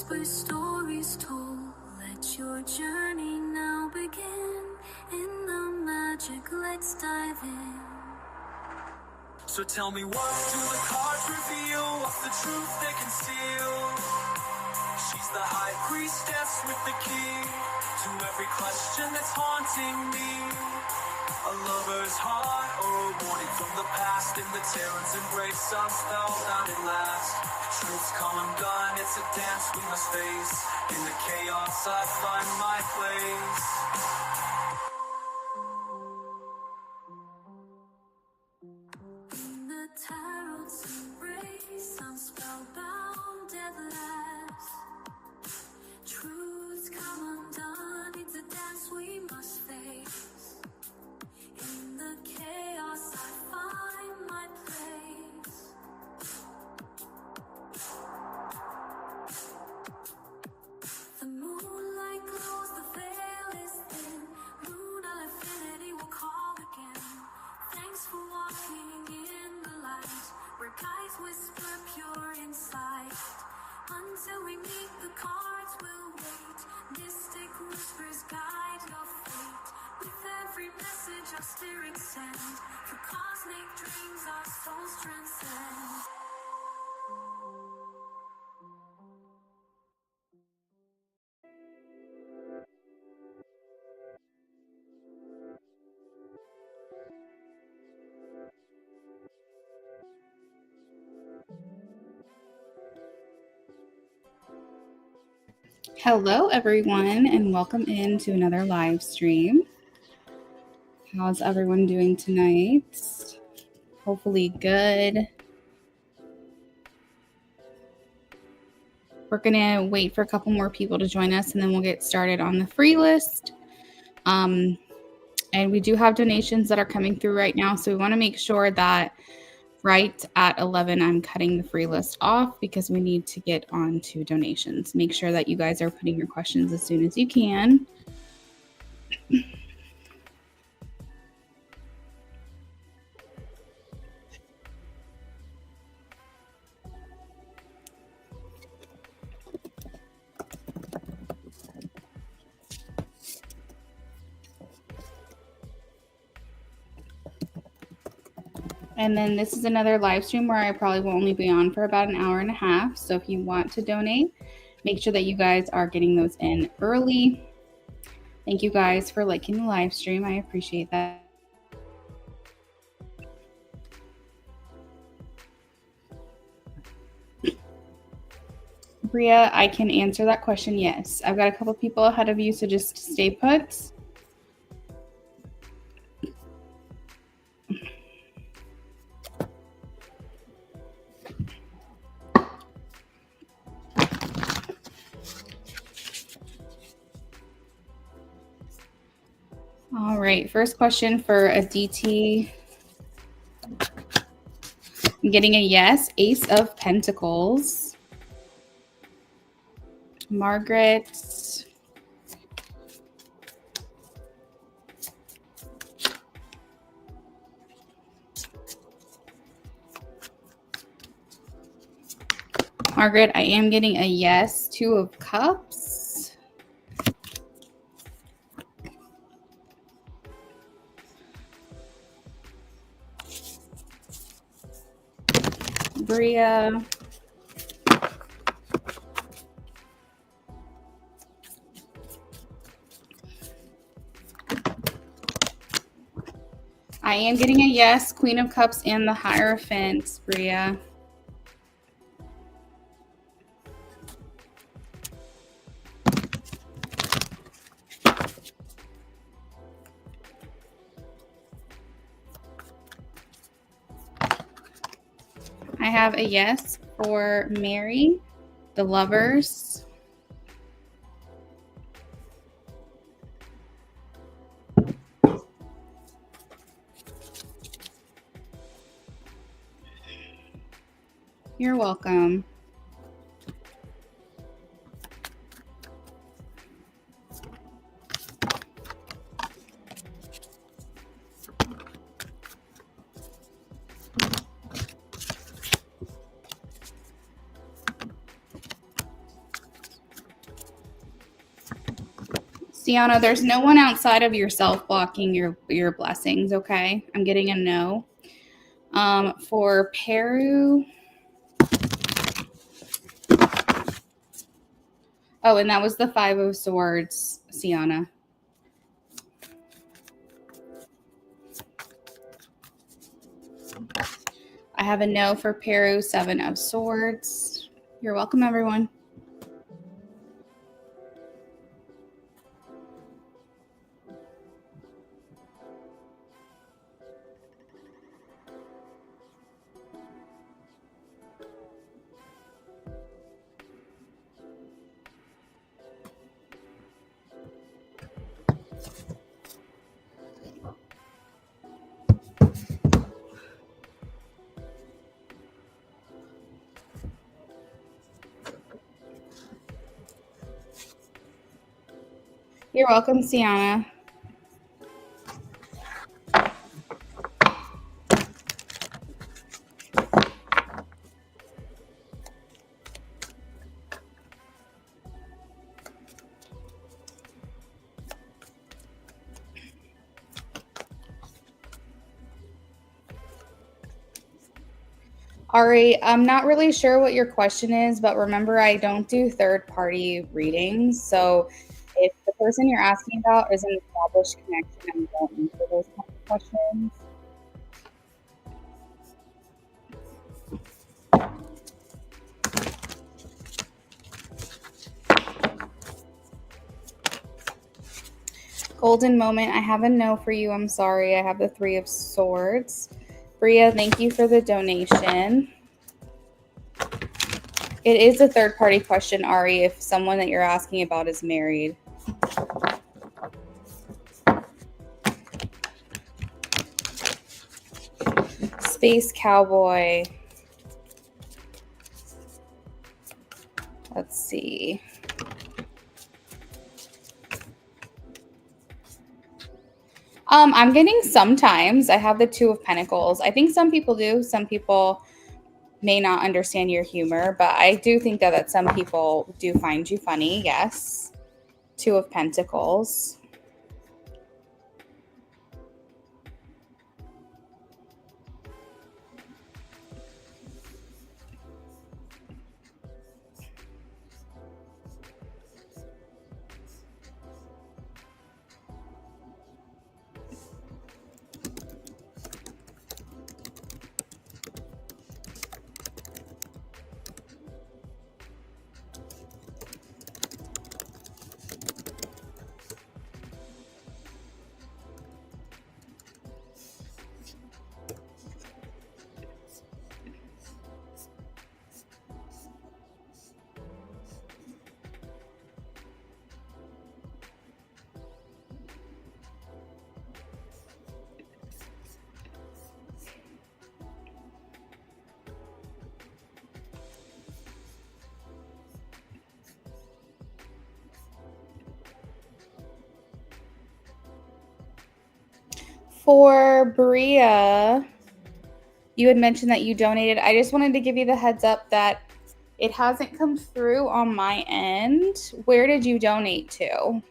where stories told. Let your journey now begin. In the magic, let's dive in. So tell me, what do the cards reveal? What's the truth they conceal? She's the high priestess with the key to every question that's haunting me. A lover's heart or a warning from the past. In the terror's embrace, I'm spellbound at last. Truth's come undone, it's a dance we must face. In the chaos, I find my place. In the tarot's embrace, I'm spellbound at last. Truth's come undone, it's a dance we must face. In the chaos, I find my place. The moonlight glows, the veil is thin. Lunar affinity will call again. Thanks for walking in the light, where guides whisper pure insight. Until we meet, the cards will wait. Mystic whispers guide your fate. With every message our spirits send, for cosmic dreams our souls transcend. Hello, everyone, and welcome into another live stream. How's everyone doing tonight? Hopefully good. We're going to wait for a couple more people to join us, and then we'll get started on the free list. And we do have donations that are coming through right now, so we want to make sure that right at 11, I'm cutting the free list off because we need to get on to donations. Make sure that you guys are putting your questions as soon as you can. And then this is another live stream where I probably will only be on for about an hour and a half. So if you want to donate, make sure that you guys are getting those in early. Thank you guys for liking the live stream. I appreciate that. Bria, I can answer that question. Yes. I've got a couple people ahead of you, so just stay put. All right, first question for Aditi. I'm getting a yes. Ace of Pentacles. Margaret. Margaret, I am getting a yes. Two of Cups. Bria. I am getting a yes. Queen of Cups and the Hierophant, Bria. I have a yes for Mary, the Lovers. You're welcome. Sienna, there's no one outside of yourself blocking your blessings, okay? I'm getting a no. For Peru. Oh, and that was the 5 of Swords, Sienna. I have a no for Peru, 7 of Swords. You're welcome, everyone. You're welcome, Sienna. Ari, I'm not really sure what your question is, but remember, I don't do third-party readings. So if the person you're asking about is an established connection, I don't answer those kind of questions. Golden moment, I have a no for you. I'm sorry. I have the 3 of Swords. Bria, thank you for the donation. It is a third-party question, Ari, if someone that you're asking about is married. Space Cowboy. Let's see. I'm getting sometimes. I have the 2 of Pentacles. I think some people do. Some people may not understand your humor, but I do think that some people do find you funny. Yes. 2 of Pentacles. For Bria, you had mentioned that you donated. I just wanted to give you the heads up that it hasn't come through on my end. Where did you donate to?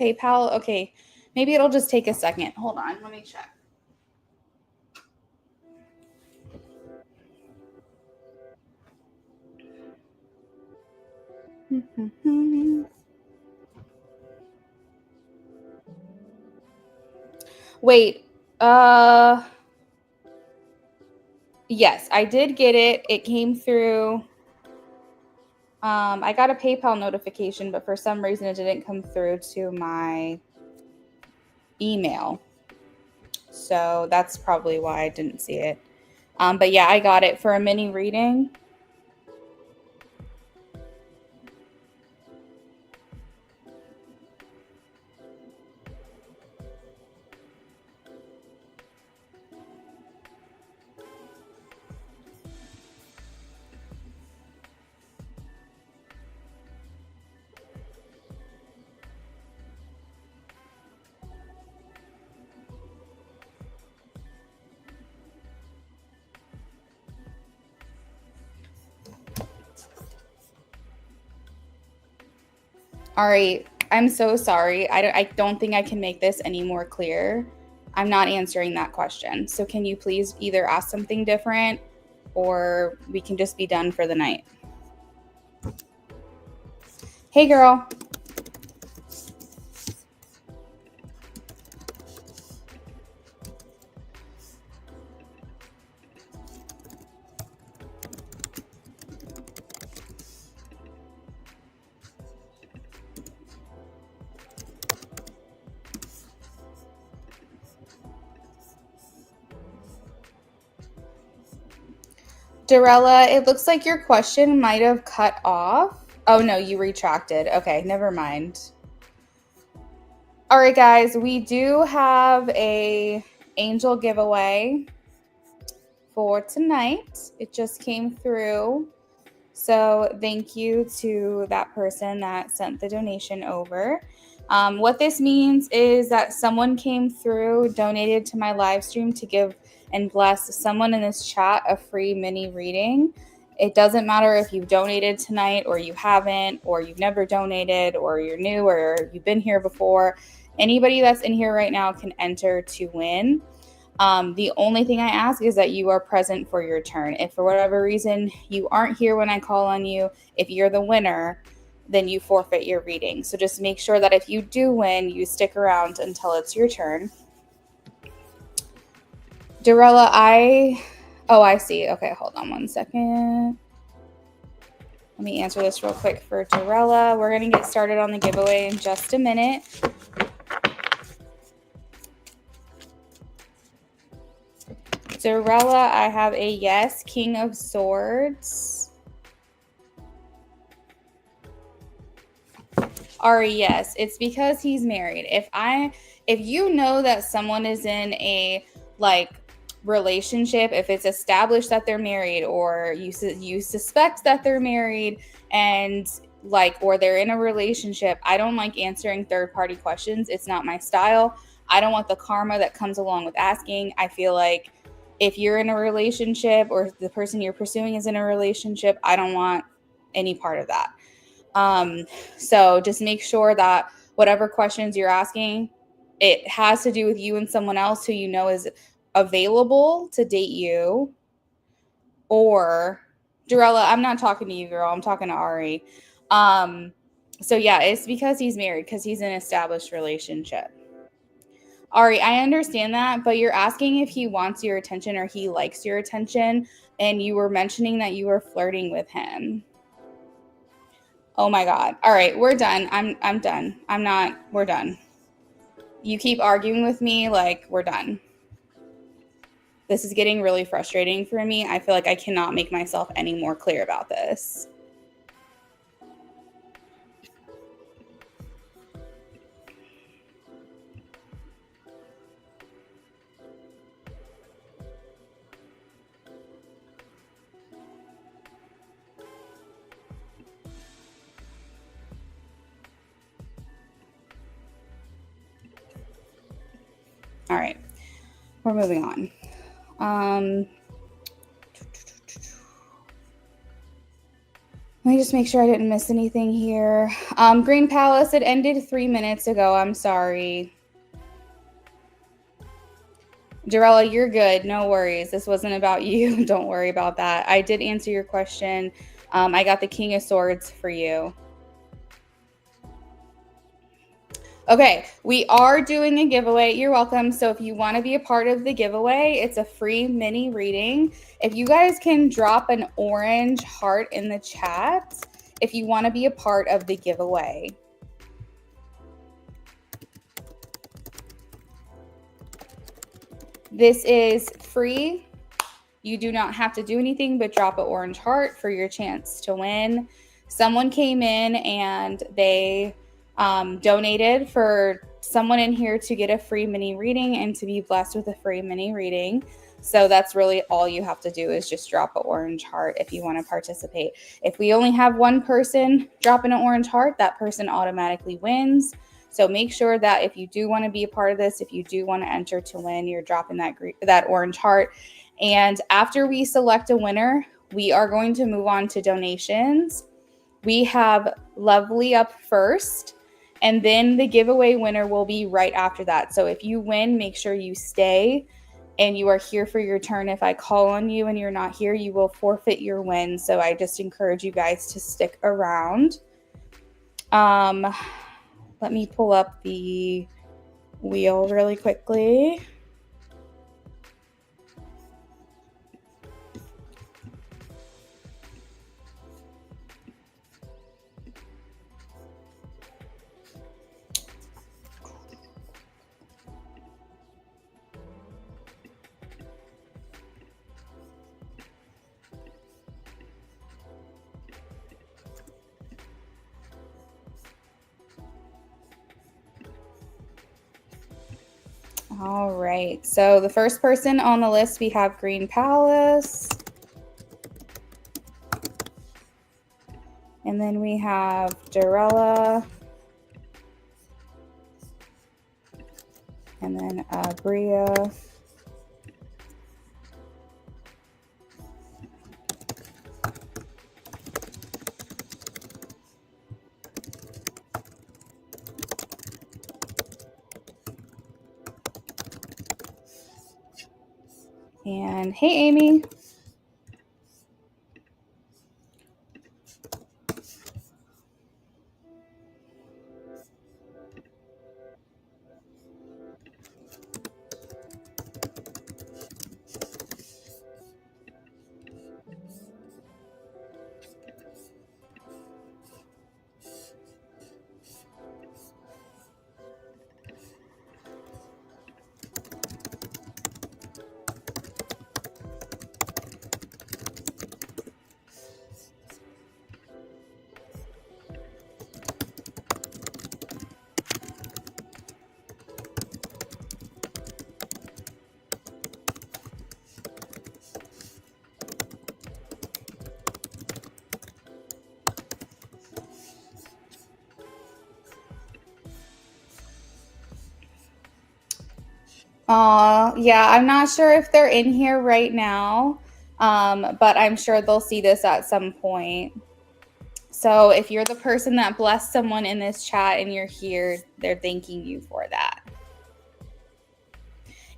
PayPal? Okay. Maybe it'll just take a second. Hold on. Let me check. Wait. Yes, I did get it. It came through. I got a PayPal notification, but for some reason it didn't come through to my email. So that's probably why I didn't see it. But yeah, I got it for a mini reading. Ari, I'm so sorry. I don't think I can make this any more clear. I'm not answering that question. So can you please either ask something different or we can just be done for the night? Hey, girl. Dorella, it looks like your question might have cut off. Oh, no, you retracted. Okay, never mind. All right, guys, we do have a angel giveaway for tonight. It just came through. So thank you to that person that sent the donation over. What this means is that someone came through, donated to my live stream to give and bless someone in this chat a free mini reading. It doesn't matter if you've donated tonight or you haven't, or you've never donated, or you're new, or you've been here before. Anybody that's in here right now can enter to win. The only thing I ask is that you are present for your turn. If for whatever reason you aren't here when I call on you, if you're the winner, then you forfeit your reading. So just make sure that if you do win, you stick around until it's your turn. Dorella, I see. Okay, hold on one second. Let me answer this real quick for Dorella. We're going to get started on the giveaway in just a minute. Dorella, I have a yes. King of Swords. Ari, yes. It's because he's married. If you know that someone is in a relationship, if it's established that they're married, or you suspect that they're married, and or they're in a relationship, I don't like answering third-party questions. It's not my style. I don't want the karma that comes along with asking. I feel like if you're in a relationship or the person you're pursuing is in a relationship, I don't want any part of that. So just make sure that whatever questions you're asking, it has to do with you and someone else who you know is available to date you. Or Dorella, I'm not talking to you, girl. I'm talking to Ari. So yeah, it's because he's married, because he's in an established relationship. Ari, I understand that, but you're asking if he wants your attention or he likes your attention, and you were mentioning that you were flirting with him. Oh my God. All right, we're done. I'm done. We're done. You keep arguing with me, we're done. This is getting really frustrating for me. I feel like I cannot make myself any more clear about this. All right, we're moving on. Let me just make sure I didn't miss anything here. Green Palace, it ended 3 minutes ago. I'm sorry. Dorella, you're good. No worries. This wasn't about you. Don't worry about that. I did answer your question. I got the King of Swords for you. Okay, we are doing a giveaway. You're welcome. So if you want to be a part of the giveaway, it's a free mini reading. If you guys can drop an orange heart in the chat if you want to be a part of the giveaway. This is free. You do not have to do anything but drop an orange heart for your chance to win. Someone came in and they donated for someone in here to get a free mini reading and to be blessed with a free mini reading. So that's really all you have to do is just drop an orange heart if you want to participate. If we only have one person dropping an orange heart, that person automatically wins. So make sure that if you do want to be a part of this, if you do want to enter to win, you're dropping that orange heart. And after we select a winner, we are going to move on to donations. We have Lovely up first, and then the giveaway winner will be right after that. So if you win, make sure you stay and you are here for your turn. If I call on you and you're not here, you will forfeit your win. So I just encourage you guys to stick around. Let me pull up the wheel really quickly. All right, so the first person on the list, we have Green Palace. And then we have Dorella. And then Bria. And hey, Amy. Yeah, I'm not sure if they're in here right now, but I'm sure they'll see this at some point. So if you're the person that blessed someone in this chat and you're here, they're thanking you for that.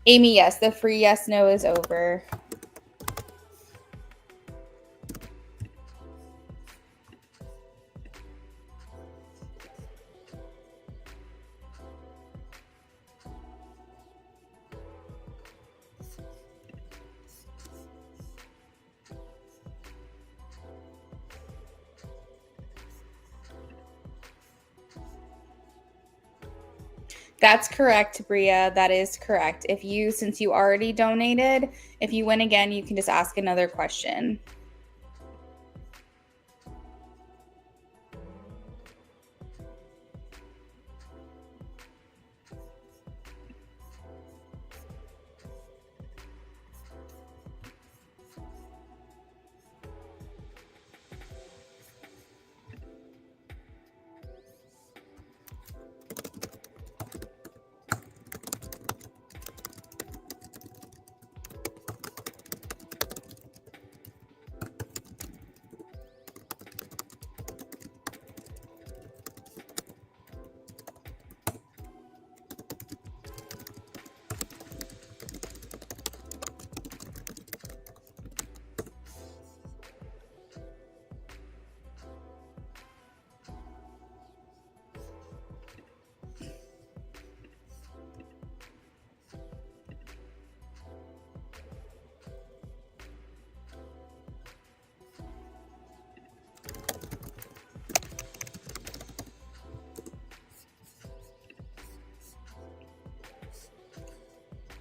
Amy, yes, the free yes, no is over. That's correct, Bria. That is correct. Since you already donated, if you win again, you can just ask another question.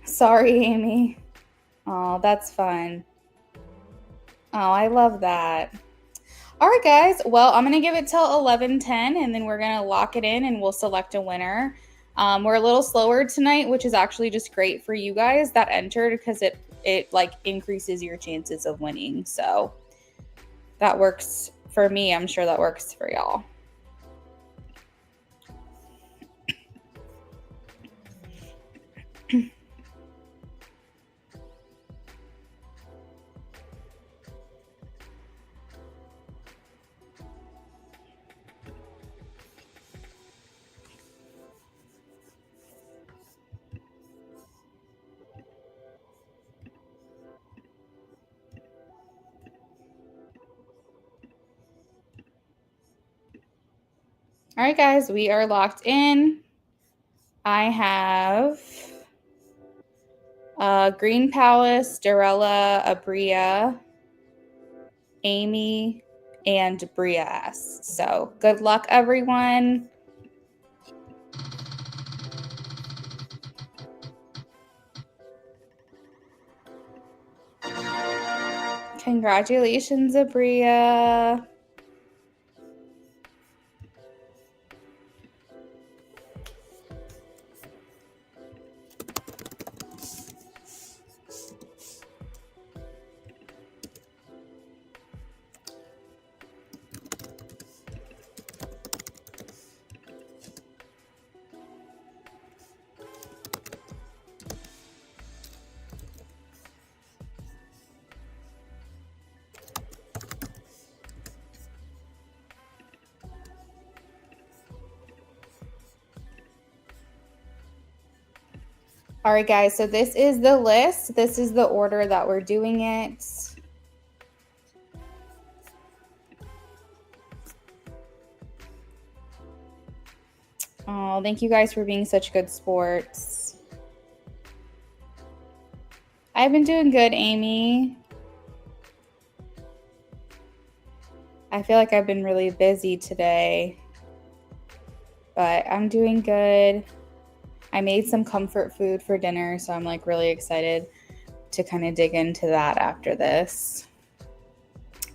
Sorry, Amy. Oh, that's fun. Oh, I love that. All right, guys. Well, I'm going to give it till 11:10, and then we're going to lock it in, and we'll select a winner. We're a little slower tonight, which is actually just great for you guys that entered because it like increases your chances of winning. So that works for me. I'm sure that works for y'all. All right, guys, we are locked in. I have Green Palace, Darella, Abria, Amy, and Bria S. So good luck, everyone. Congratulations, Abria. All right, guys, so this is the list. This is the order that we're doing it. Oh, thank you guys for being such good sports. I've been doing good, Amy. I feel like I've been really busy today, but I'm doing good. I made some comfort food for dinner, so I'm like really excited to kind of dig into that after this.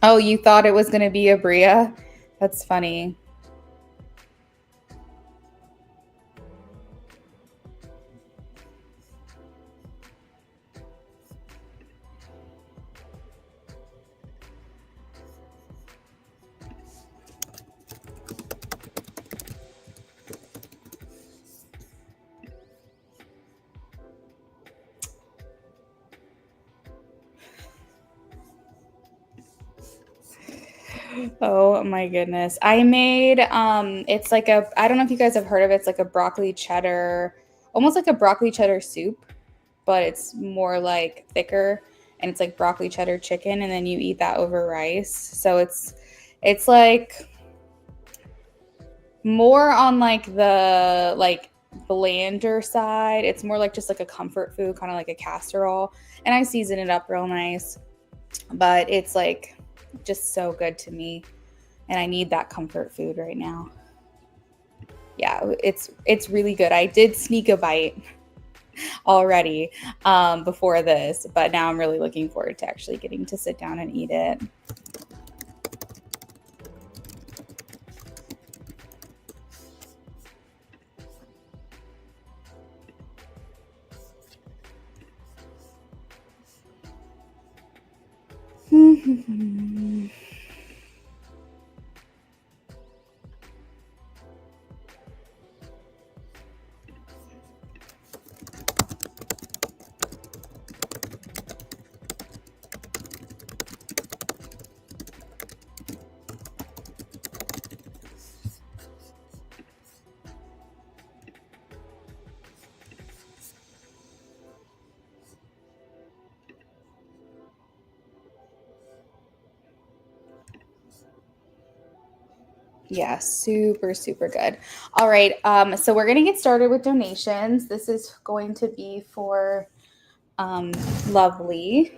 Oh, you thought it was going to be Abria? That's funny. Oh my goodness. I made it's like I don't know if you guys have heard of it. It's like a broccoli cheddar, almost like a broccoli cheddar soup, but it's more like thicker, and it's like broccoli cheddar chicken, and then you eat that over rice. So it's like more on like the like blander side. It's more like just like a comfort food, kind of like a casserole, and I season it up real nice. But it's like just so good to me, and I need that comfort food right now. Yeah, it's really good. I did sneak a bite already before this, but now I'm really looking forward to actually getting to sit down and eat it. Yeah, super, super good. All right, so we're gonna get started with donations. This is going to be for Lovely.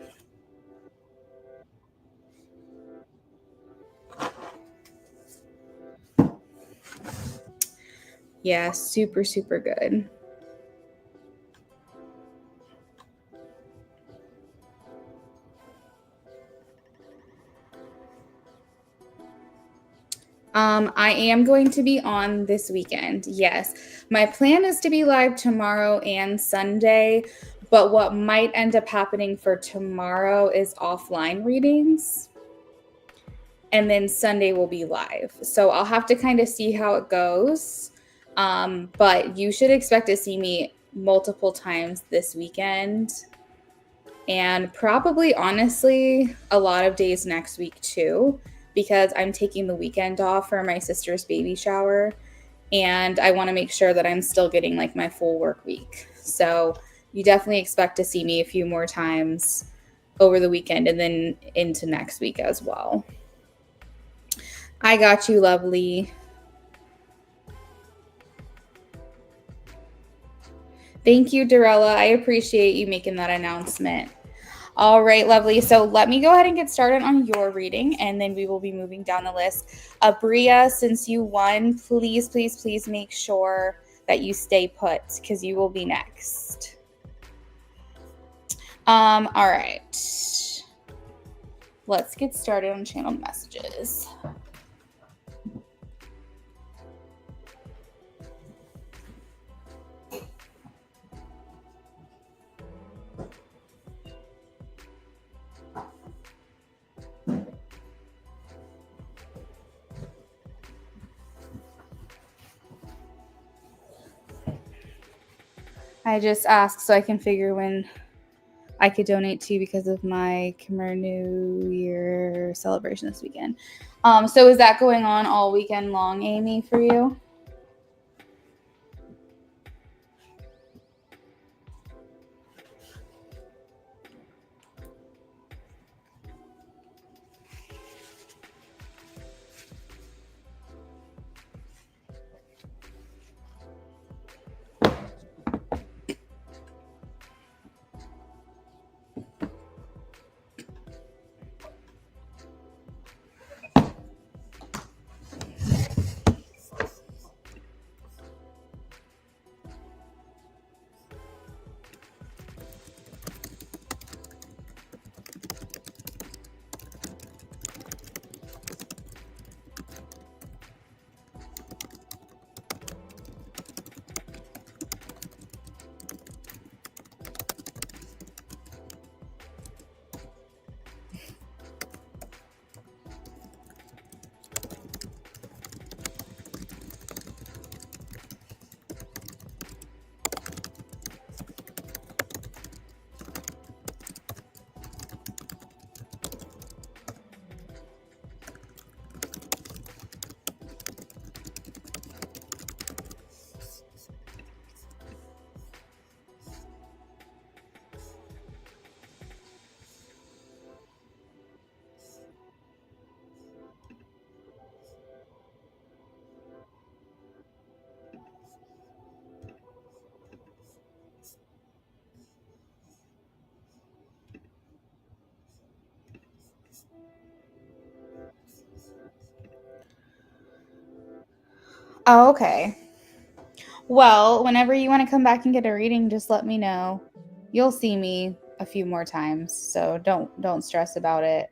Yeah, super, super good. I am going to be on this weekend. Yes. My plan is to be live tomorrow and Sunday, but what might end up happening for tomorrow is offline readings. And then Sunday will be live. So I'll have to kind of see how it goes. But you should expect to see me multiple times this weekend. And probably, honestly, a lot of days next week too, because I'm taking the weekend off for my sister's baby shower, and I want to make sure that I'm still getting like my full work week. So you definitely expect to see me a few more times over the weekend and then into next week as well. I got you, Lovely. Thank you, Dorella. I appreciate you making that announcement. All right, lovely. So let me go ahead and get started on your reading, and then we will be moving down the list. Bria, since you won, please, please, please make sure that you stay put because you will be next. All right. Let's get started on channel messages. I just asked so I can figure when I could donate to because of my Khmer New Year celebration this weekend. So is that going on all weekend long, Amy, for you? Oh, okay. Well, whenever you want to come back and get a reading, just let me know. You'll see me a few more times, so don't stress about it.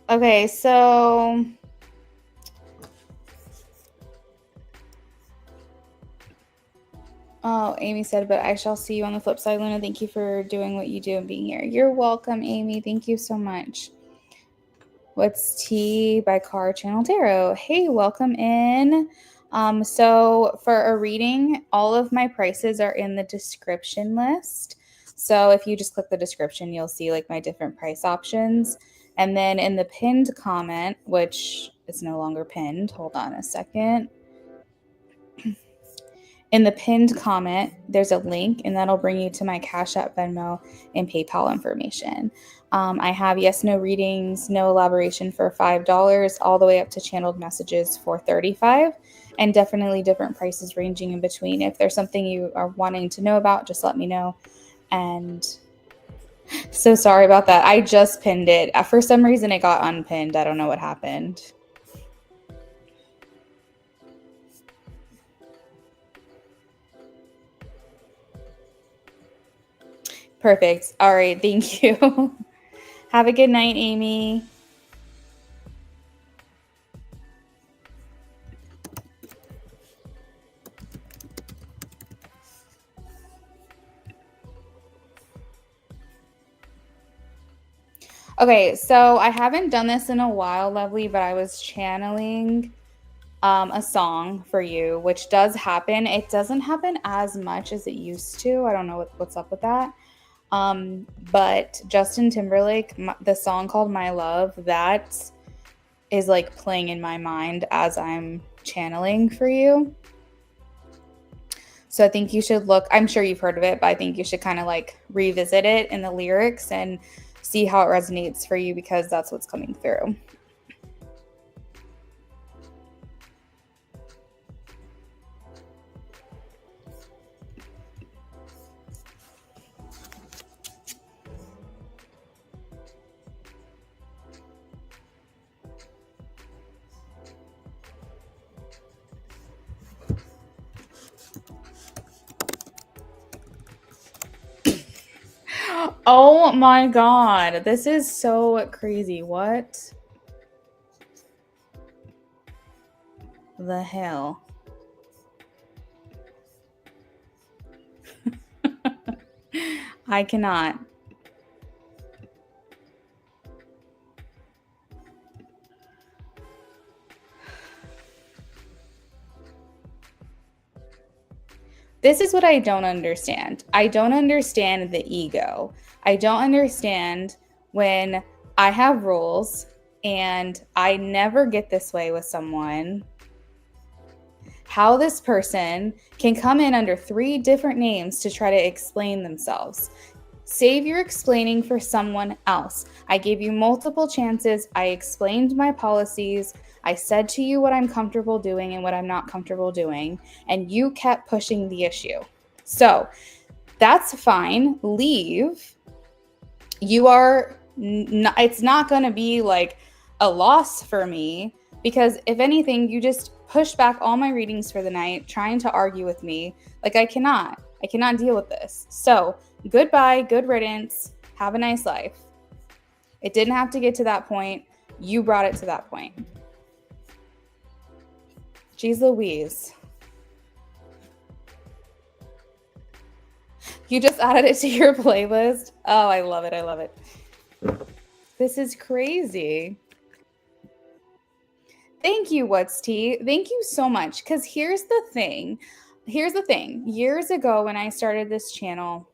Okay, so oh, Amy said, but I shall see you on the flip side, Luna. Thank you for doing what you do and being here. You're welcome, Amy. Thank you so much. What's Tea by Car Channel Tarot? Hey, welcome in. So for a reading, all of my prices are in the description list. So if you just click the description, you'll see like my different price options. And then in the pinned comment, which is no longer pinned, hold on a second. In the pinned comment, there's a link, and that'll bring you to my Cash App, Venmo, and PayPal information. I have yes, no readings, no elaboration for $5, all the way up to channeled messages for $35, and definitely different prices ranging in between. If there's something you are wanting to know about, just let me know. And so sorry about that. I just pinned it. For some reason, it got unpinned. I don't know what happened. Perfect. All right. Thank you. Have a good night, Amy. Okay, so I haven't done this in a while, Lovely, but I was channeling a song for you, which does happen. It doesn't happen as much as it used to. I don't know what's up with that. But Justin Timberlake, the song called My Love, that is like playing in my mind as I'm channeling for you. So I think you should look, I'm sure you've heard of it, but I think you should kind of like revisit it in the lyrics and see how it resonates for you, because that's what's coming through. Oh my God, this is so crazy. What the hell? I cannot. This is what I don't understand. I don't understand the ego. I don't understand when I have rules and I never get this way with someone, how this person can come in under 3 different names to try to explain themselves. Save your explaining for someone else. I gave you multiple chances. I explained my policies. I said to you what I'm comfortable doing and what I'm not comfortable doing, and you kept pushing the issue. So that's fine. Leave. You are, it's not going to be like a loss for me, because if anything, you just push back all my readings for the night, trying to argue with me. Like I cannot deal with this. So goodbye, good riddance. Have a nice life. It didn't have to get to that point. You brought it to that point. Jeez Louise. You just added it to your playlist. Oh, I love it. I love it. This is crazy. Thank you, What's Tea. Thank you so much. Because here's the thing. Years ago when I started this channel,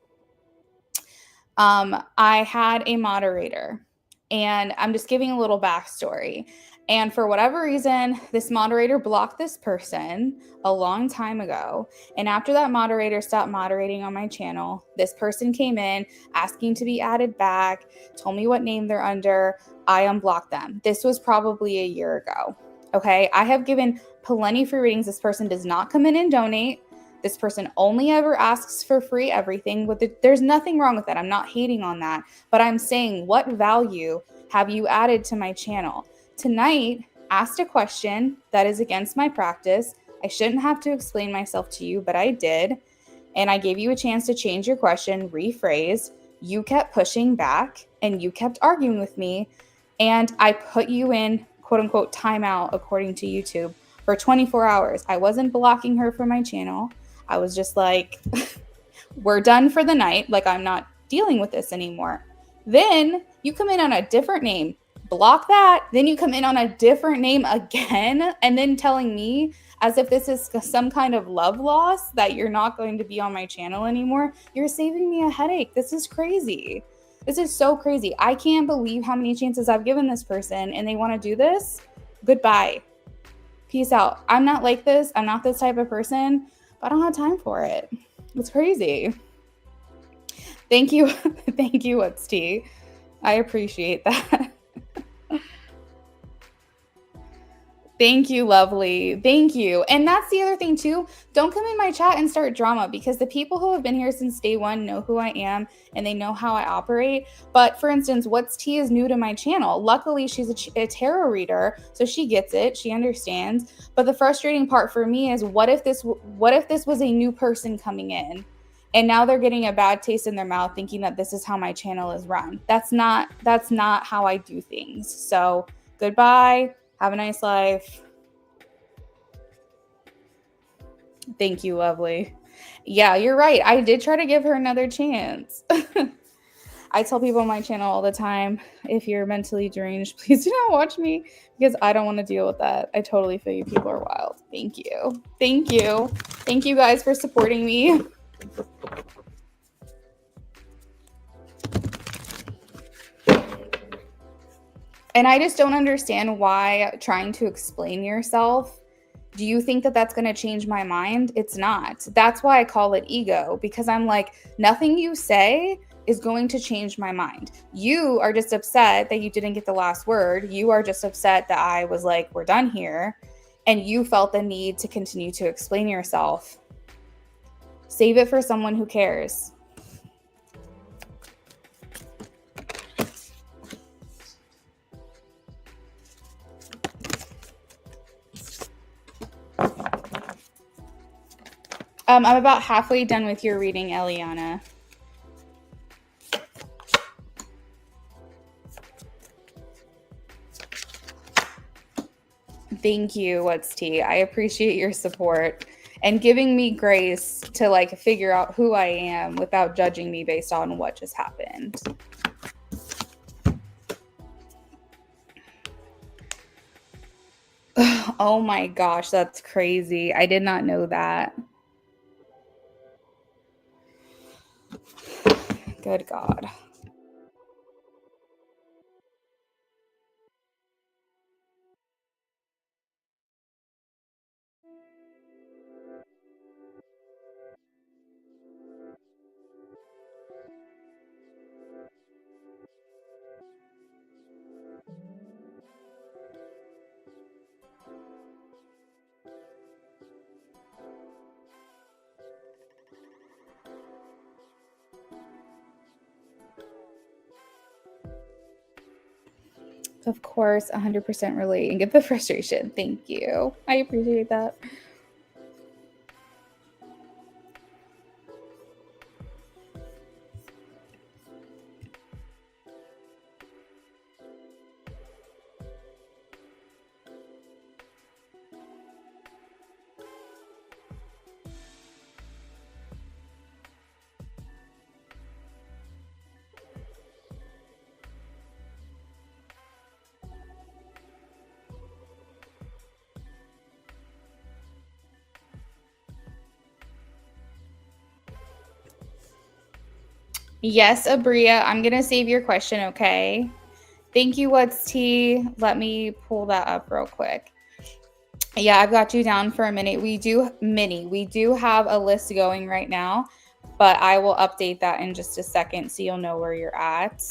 I had a moderator, and I'm just giving a little backstory. And for whatever reason, this moderator blocked this person a long time ago. And after that moderator stopped moderating on my channel, this person came in asking to be added back, told me what name they're under. I unblocked them. This was probably a year ago. Okay. I have given plenty free readings. This person does not come in and donate. This person only ever asks for free everything. There's nothing wrong with that. I'm not hating on that. But I'm saying, what value have you added to my channel? Tonight, asked a question that is against my practice. I shouldn't have to explain myself to you, but I did. And I gave you a chance to change your question, rephrase. You kept pushing back and you kept arguing with me. and I put you in quote unquote timeout according to YouTube for 24 hours. I wasn't blocking her from my channel. I was just like, we're done for the night. Like, I'm not dealing with this anymore. Then you come in on a different name, block that. Then you come in on a different name again, and then telling me as if this is some kind of love loss that you're not going to be on my channel anymore. You're saving me a headache. This is crazy. This is so crazy. I can't believe how many chances I've given this person and they want to do this. Goodbye. Peace out. I'm not like this. I'm not this type of person, but I don't have time for it. It's crazy. Thank you. Thank you, What's Tea. I appreciate that. Thank you, lovely. Thank you. And that's the other thing too. Don't come in my chat and start drama, because the people who have been here since day one know who I am and they know how I operate. But for instance, What's Tea is new to my channel. Luckily, she's a tarot reader, so she gets it. She understands. But the frustrating part for me is, what if this was a new person coming in? And now they're getting a bad taste in their mouth thinking that this is how my channel is run. That's not how I do things. So goodbye. Have a nice life. Thank you, lovely. Yeah, you're right. I did try to give her another chance. I tell people on my channel all the time, if you're mentally deranged, please do not watch me, because I don't want to deal with that. I totally feel you people are wild. Thank you. Thank you. Thank you guys for supporting me. And I just don't understand why trying to explain yourself, do you think that that's going to change my mind? It's not. That's why I call it ego, because I'm like, nothing you say is going to change my mind. You are just upset that you didn't get the last word. You are just upset that I was like, we're done here. And you felt the need to continue to explain yourself. Save it for someone who cares. I'm about halfway done with your reading, Eliana. Thank you, What's Tea. I appreciate your support and giving me grace to like figure out who I am without judging me based on what just happened. Oh my gosh, that's crazy. I did not know that. Good God. Of course, 100% relate and get the frustration. Thank you. I appreciate that. Yes, Abria, I'm going to save your question, okay? Thank you, What's Tea. Let me pull that up real quick. Yeah, I've got you down for a minute. We do have a list going right now, but I will update that in just a second so you'll know where you're at.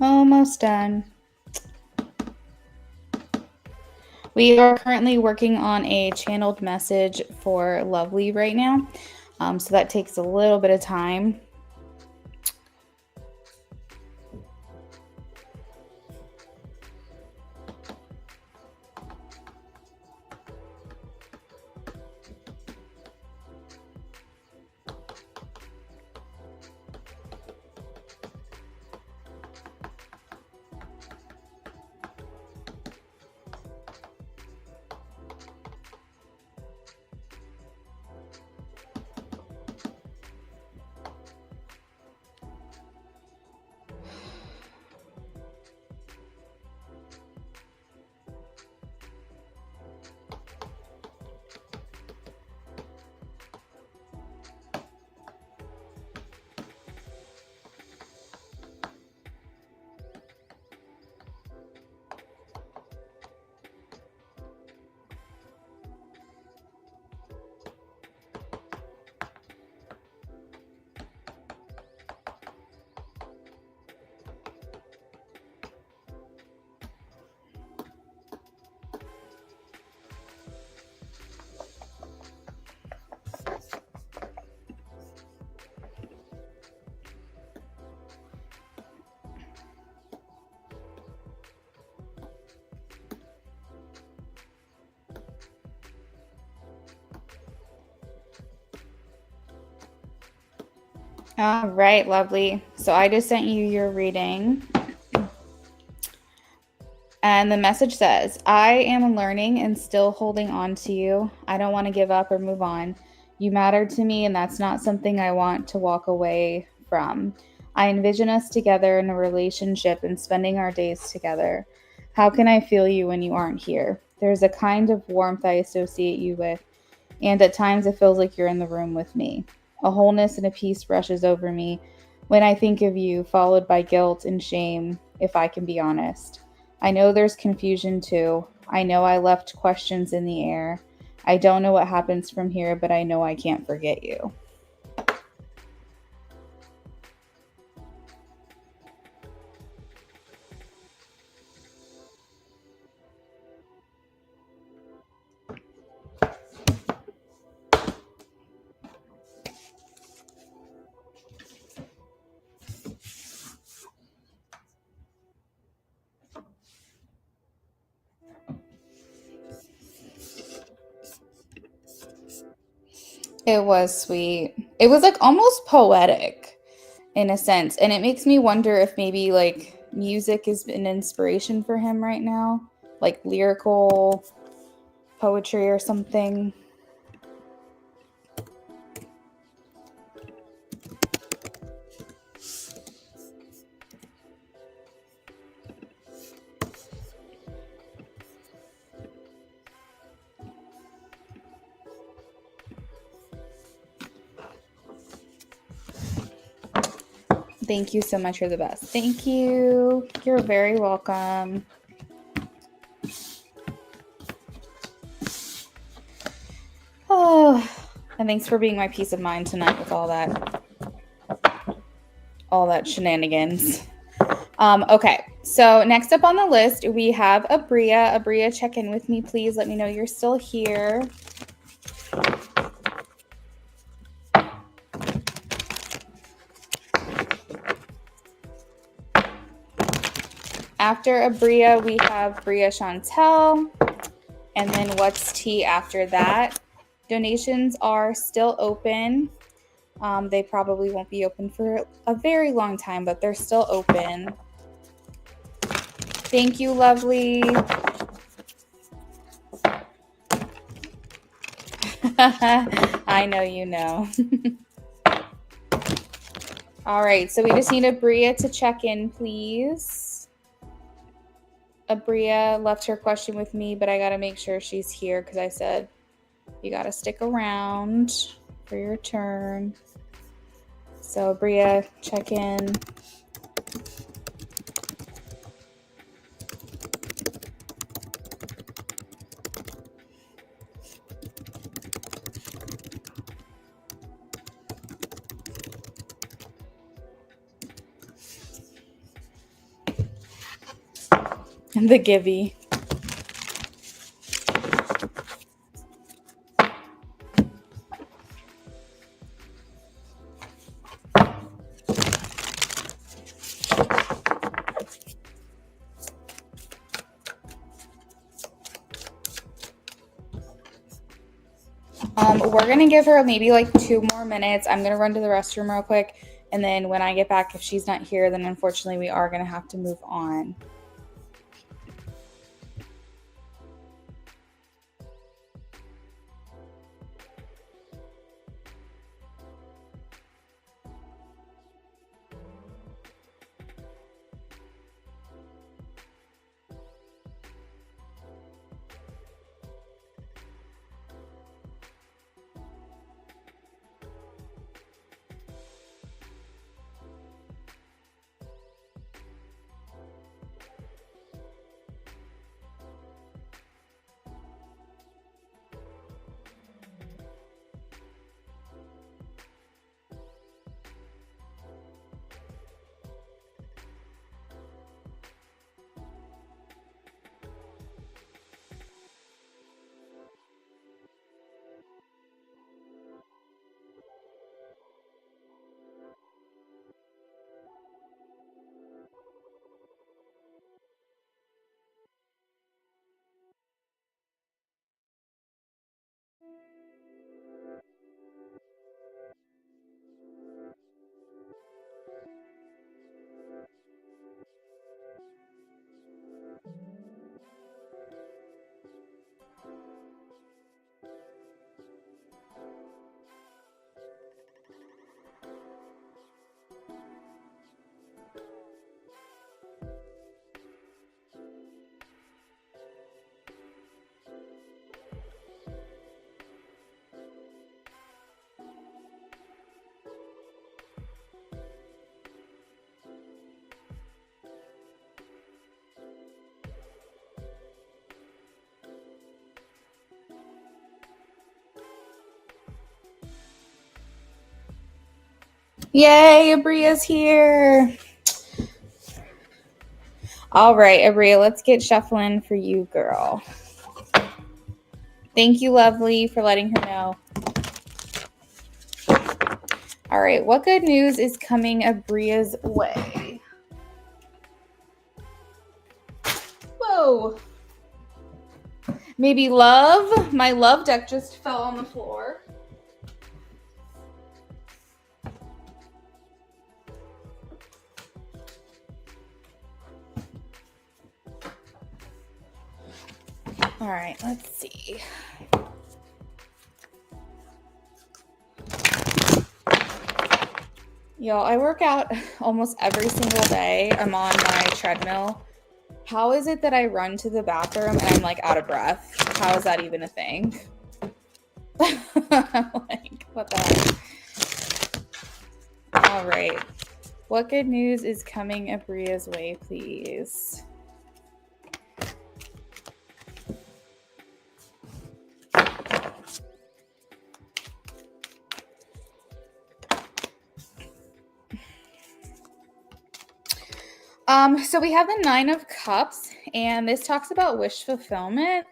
Almost done. We are currently working on a channeled message for Lovely right now. So that takes a little bit of time. All right, Lovely. So I just sent you your reading. And the message says, I am learning and still holding on to you. I don't want to give up or move on. You matter to me, and that's not something I want to walk away from. I envision us together in a relationship and spending our days together. How can I feel you when you aren't here? There's a kind of warmth I associate you with, and at times it feels like you're in the room with me. A wholeness and a peace rushes over me when I think of you, followed by guilt and shame, if I can be honest. I know there's confusion too. I know I left questions in the air. I don't know what happens from here, but I know I can't forget you. It was sweet. It was like almost poetic in a sense. And it makes me wonder if maybe like music is an inspiration for him right now, like lyrical poetry or something. Thank you so much. You're the best. Thank you. You're very welcome. Oh, and thanks for being my peace of mind tonight with all that shenanigans. Okay, so next up on the list, we have Abria. Abria, check in with me, please. Let me know you're still here. After Abria, we have Bria Chantel. And then what's tea after that? Donations are still open. They probably won't be open for a very long time, but they're still open. Thank you, Lovely. I know you know. All right, so we just need Abria to check in, please. Abria left her question with me, but I got to make sure she's here because I said you got to stick around for your turn. So Abria, check in. The givey. We're gonna give her maybe like 2 more minutes. I'm gonna run to the restroom real quick, and then when I get back, if she's not here, then unfortunately we are gonna have to move on. Yay, Abria's here. All right, Abria, let's get shuffling for you, girl. Thank you, Lovely, for letting her know. All right, what good news is coming Abria's way? Whoa. Maybe love? My love deck just fell on the floor. All right, let's see. Y'all, I work out almost every single day. I'm on my treadmill. How is it that I run to the bathroom and I'm like out of breath? How is that even a thing? Like, what the heck? All right. What good news is coming Abria's way, please? So we have the 9 of Cups, and this talks about wish fulfillment.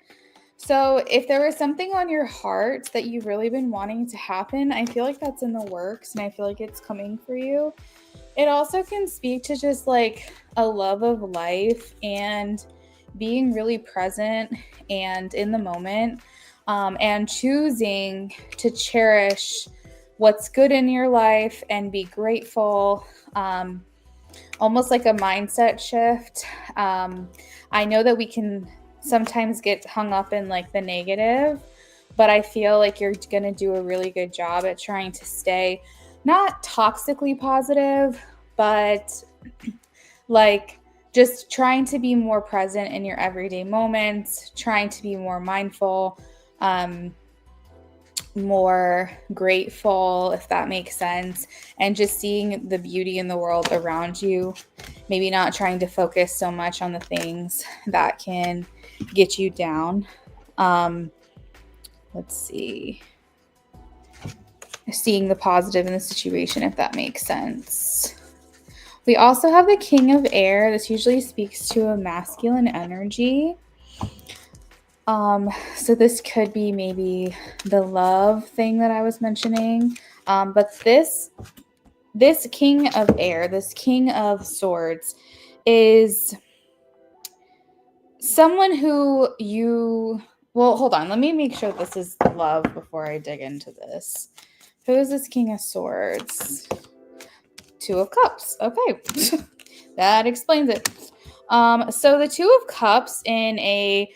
So if there was something on your heart that you've really been wanting to happen, I feel like that's in the works, and I feel like it's coming for you. It also can speak to just like a love of life and being really present and in the moment, and choosing to cherish what's good in your life and be grateful. Almost like a mindset shift. I know that we can sometimes get hung up in like the negative, but I feel like you're going to do a really good job at trying to stay not toxically positive, but like just trying to be more present in your everyday moments, trying to be more mindful, more grateful, if that makes sense, and just seeing the beauty in the world around you. Maybe not trying to focus so much on the things that can get you down. Let's see. Seeing the positive in the situation, if that makes sense. We also have the King of Air. This usually speaks to a masculine energy. So this could be maybe the love thing that I was mentioning. But this King of Air, this King of Swords, is someone who you... Well, hold on. Let me make sure this is love before I dig into this. Who is this King of Swords? Two of Cups. Okay. That explains it. So the Two of Cups in a,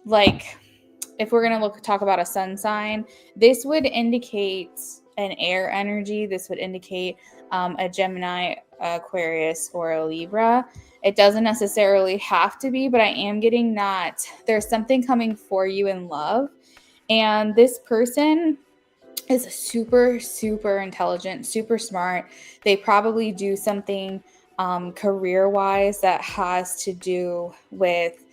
like, if we're going to talk about a sun sign, this would indicate an air energy. This would indicate a Gemini, Aquarius, or a Libra. It doesn't necessarily have to be, but I am getting that there's something coming for you in love. And this person is super, super intelligent, super smart. They probably do something career-wise that has to do with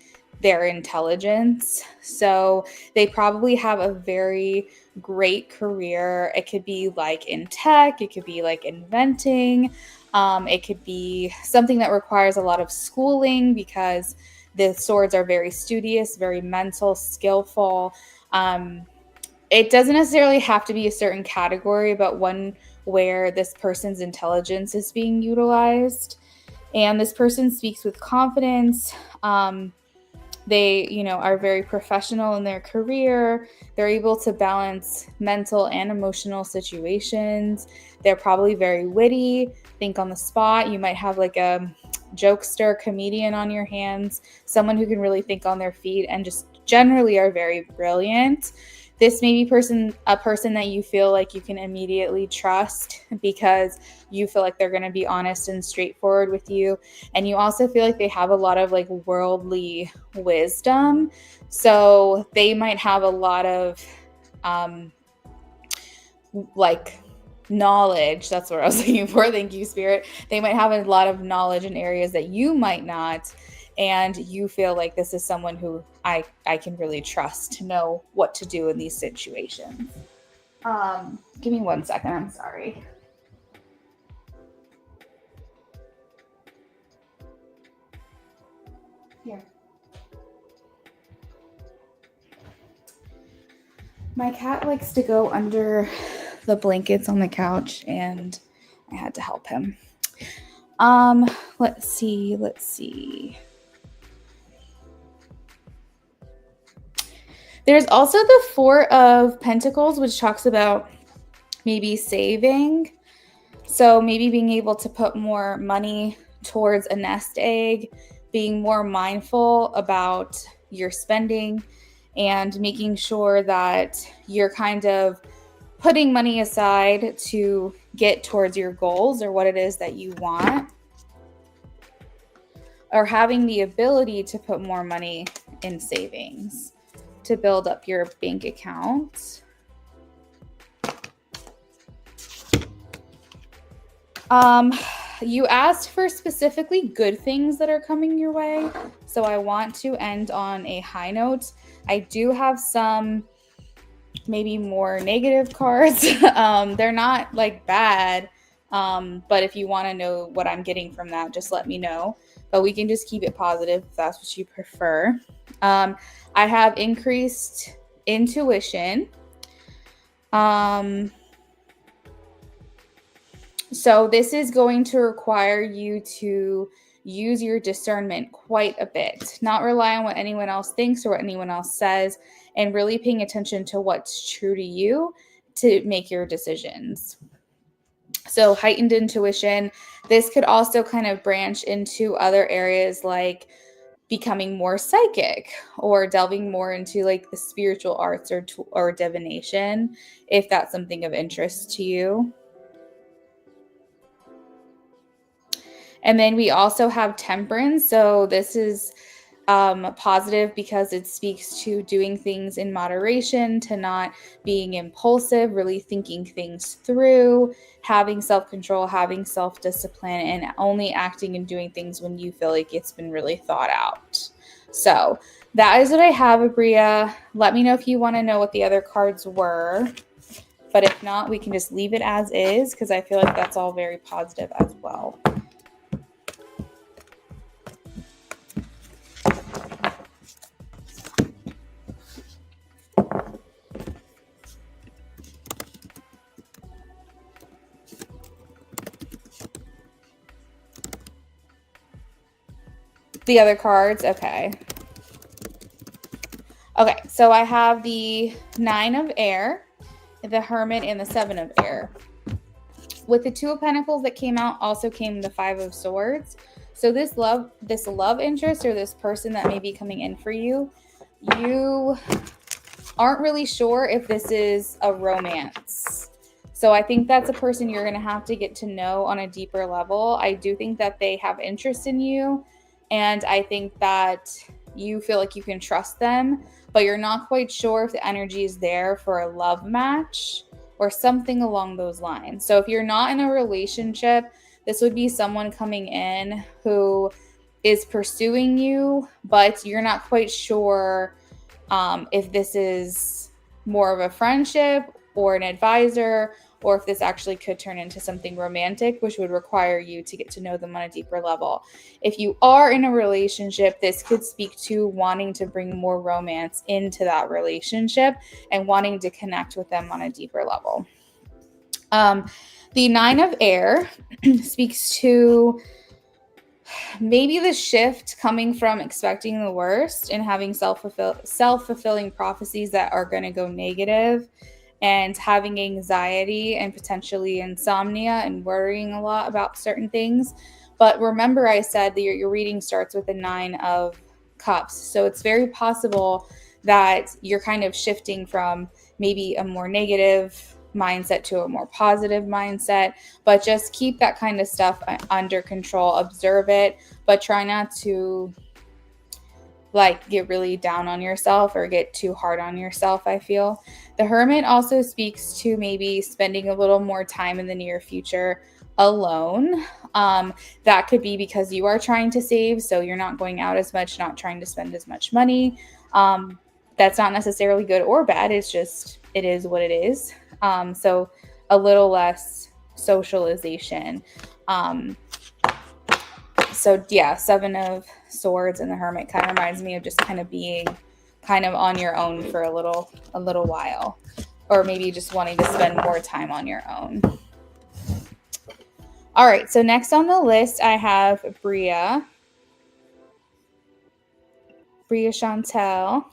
their intelligence. So they probably have a very great career. It could be like in tech, it could be like inventing, it could be something that requires a lot of schooling because the swords are very studious, very mental, skillful. It doesn't necessarily have to be a certain category, but one where this person's intelligence is being utilized. And this person speaks with confidence. They, are very professional in their career. They're able to balance mental and emotional situations. They're probably very witty, think on the spot. You might have like a jokester, comedian on your hands, someone who can really think on their feet and just generally are very brilliant. This may be a person that you feel like you can immediately trust because you feel like they're going to be honest and straightforward with you. And you also feel like they have a lot of like worldly wisdom. So they might have a lot of like knowledge. That's what I was looking for. Thank you, Spirit. They might have a lot of knowledge in areas that you might not. And you feel like this is someone who I can really trust to know what to do in these situations. Give me 1 second. I'm sorry. Here. My cat likes to go under the blankets on the couch, and I had to help him. Let's see. There's also the Four of Pentacles, which talks about maybe saving. So maybe being able to put more money towards a nest egg, being more mindful about your spending, and making sure that you're kind of putting money aside to get towards your goals or what it is that you want, or having the ability to put more money in savings to build up your bank account. You asked for specifically good things that are coming your way, so I want to end on a high note. I do have some maybe more negative cards. They're not like bad, but if you want to know what I'm getting from that, just let me know. But we can just keep it positive if that's what you prefer. I have increased intuition. So this is going to require you to use your discernment quite a bit, not rely on what anyone else thinks or what anyone else says, and really paying attention to what's true to you to make your decisions. So heightened intuition. This could also kind of branch into other areas like becoming more psychic or delving more into like the spiritual arts or divination, if that's something of interest to you. And then we also have temperance. So this is positive because it speaks to doing things in moderation, to not being impulsive, really thinking things through, having self-control, having self-discipline, and only acting and doing things when you feel like it's been really thought out. So that is what I have, Abria. Let me know if you want to know what the other cards were. But if not, we can just leave it as is because I feel like that's all very positive as well. The other cards, okay. Okay, so I have the 9 of air, the Hermit, and the 7 of air. With the 2 of Pentacles that came out also came the 5 of Swords. So this love interest, or this person that may be coming in for you, you aren't really sure if this is a romance. So I think that's a person you're going to have to get to know on a deeper level. I do think that they have interest in you, and I think that you feel like you can trust them, but you're not quite sure if the energy is there for a love match or something along those lines. So if you're not in a relationship, this would be someone coming in who is pursuing you, but you're not quite sure if this is more of a friendship or an advisor, or if this actually could turn into something romantic, which would require you to get to know them on a deeper level. If you are in a relationship, this could speak to wanting to bring more romance into that relationship and wanting to connect with them on a deeper level. The 9 of air speaks to maybe the shift coming from expecting the worst and having self-fulfilling prophecies that are going to go negative, and having anxiety and potentially insomnia and worrying a lot about certain things. But remember, I said that your reading starts with the 9 of cups. So it's very possible that you're kind of shifting from maybe a more negative mindset to a more positive mindset, but just keep that kind of stuff under control. Observe it, but try not to like get really down on yourself or get too hard on yourself. I feel the Hermit also speaks to maybe spending a little more time in the near future alone. That could be because you are trying to save, so you're not going out as much, not trying to spend as much money. That's not necessarily good or bad. It's just, it is what it is. So a little less socialization. So yeah, 7 of Swords and the Hermit kind of reminds me of just kind of being kind of on your own for a little while, or maybe just wanting to spend more time on your own. All right, so next on the list, I have Bria Chantel.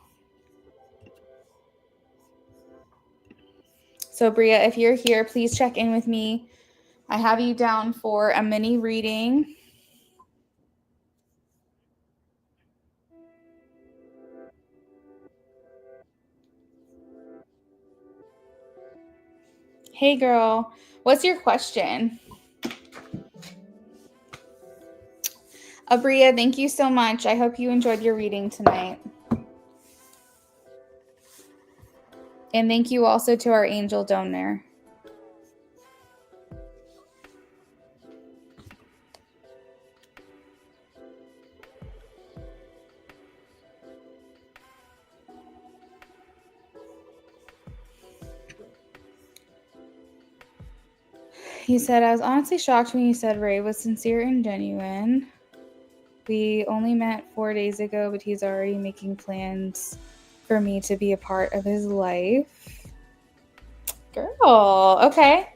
So Bria, if you're here, please check in with me. I have you down for a mini reading. Hey girl, what's your question? Bria, thank you so much. I hope you enjoyed your reading tonight. And thank you also to our angel donor. He said, I was honestly shocked when you said Ray was sincere and genuine. We only met 4 days ago, but he's already making plans for me to be a part of his life. Girl, okay.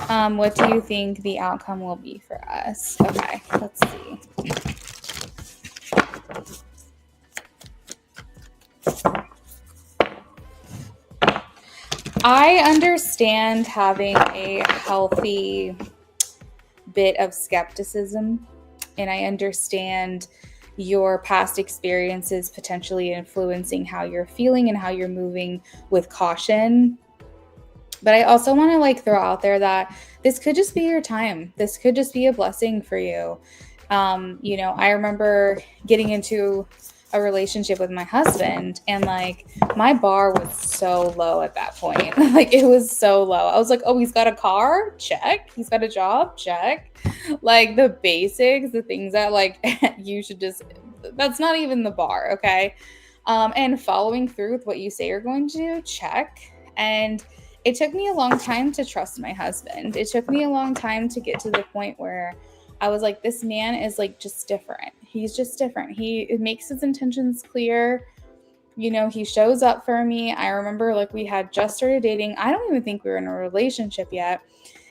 What do you think the outcome will be for us? Okay, let's see. I understand having a healthy bit of skepticism, and I understand your past experiences potentially influencing how you're feeling and how you're moving with caution. But I also want to like throw out there that this could just be your time. This could just be a blessing for you. You know, I remember getting into a relationship with my husband, and like my bar was so low at that point. Like it was so low. I was like, oh, he's got a car? Check. He's got a job? Check. Like the basics, the things that like you should just, that's not even the bar, okay? And following through with what you say you're going to do, check. And it took me a long time to trust my husband. It took me a long time to get to the point where I was like, this man is like just different. He's just different. He makes his intentions clear. You know, he shows up for me. I remember like we had just started dating. I don't even think we were in a relationship yet.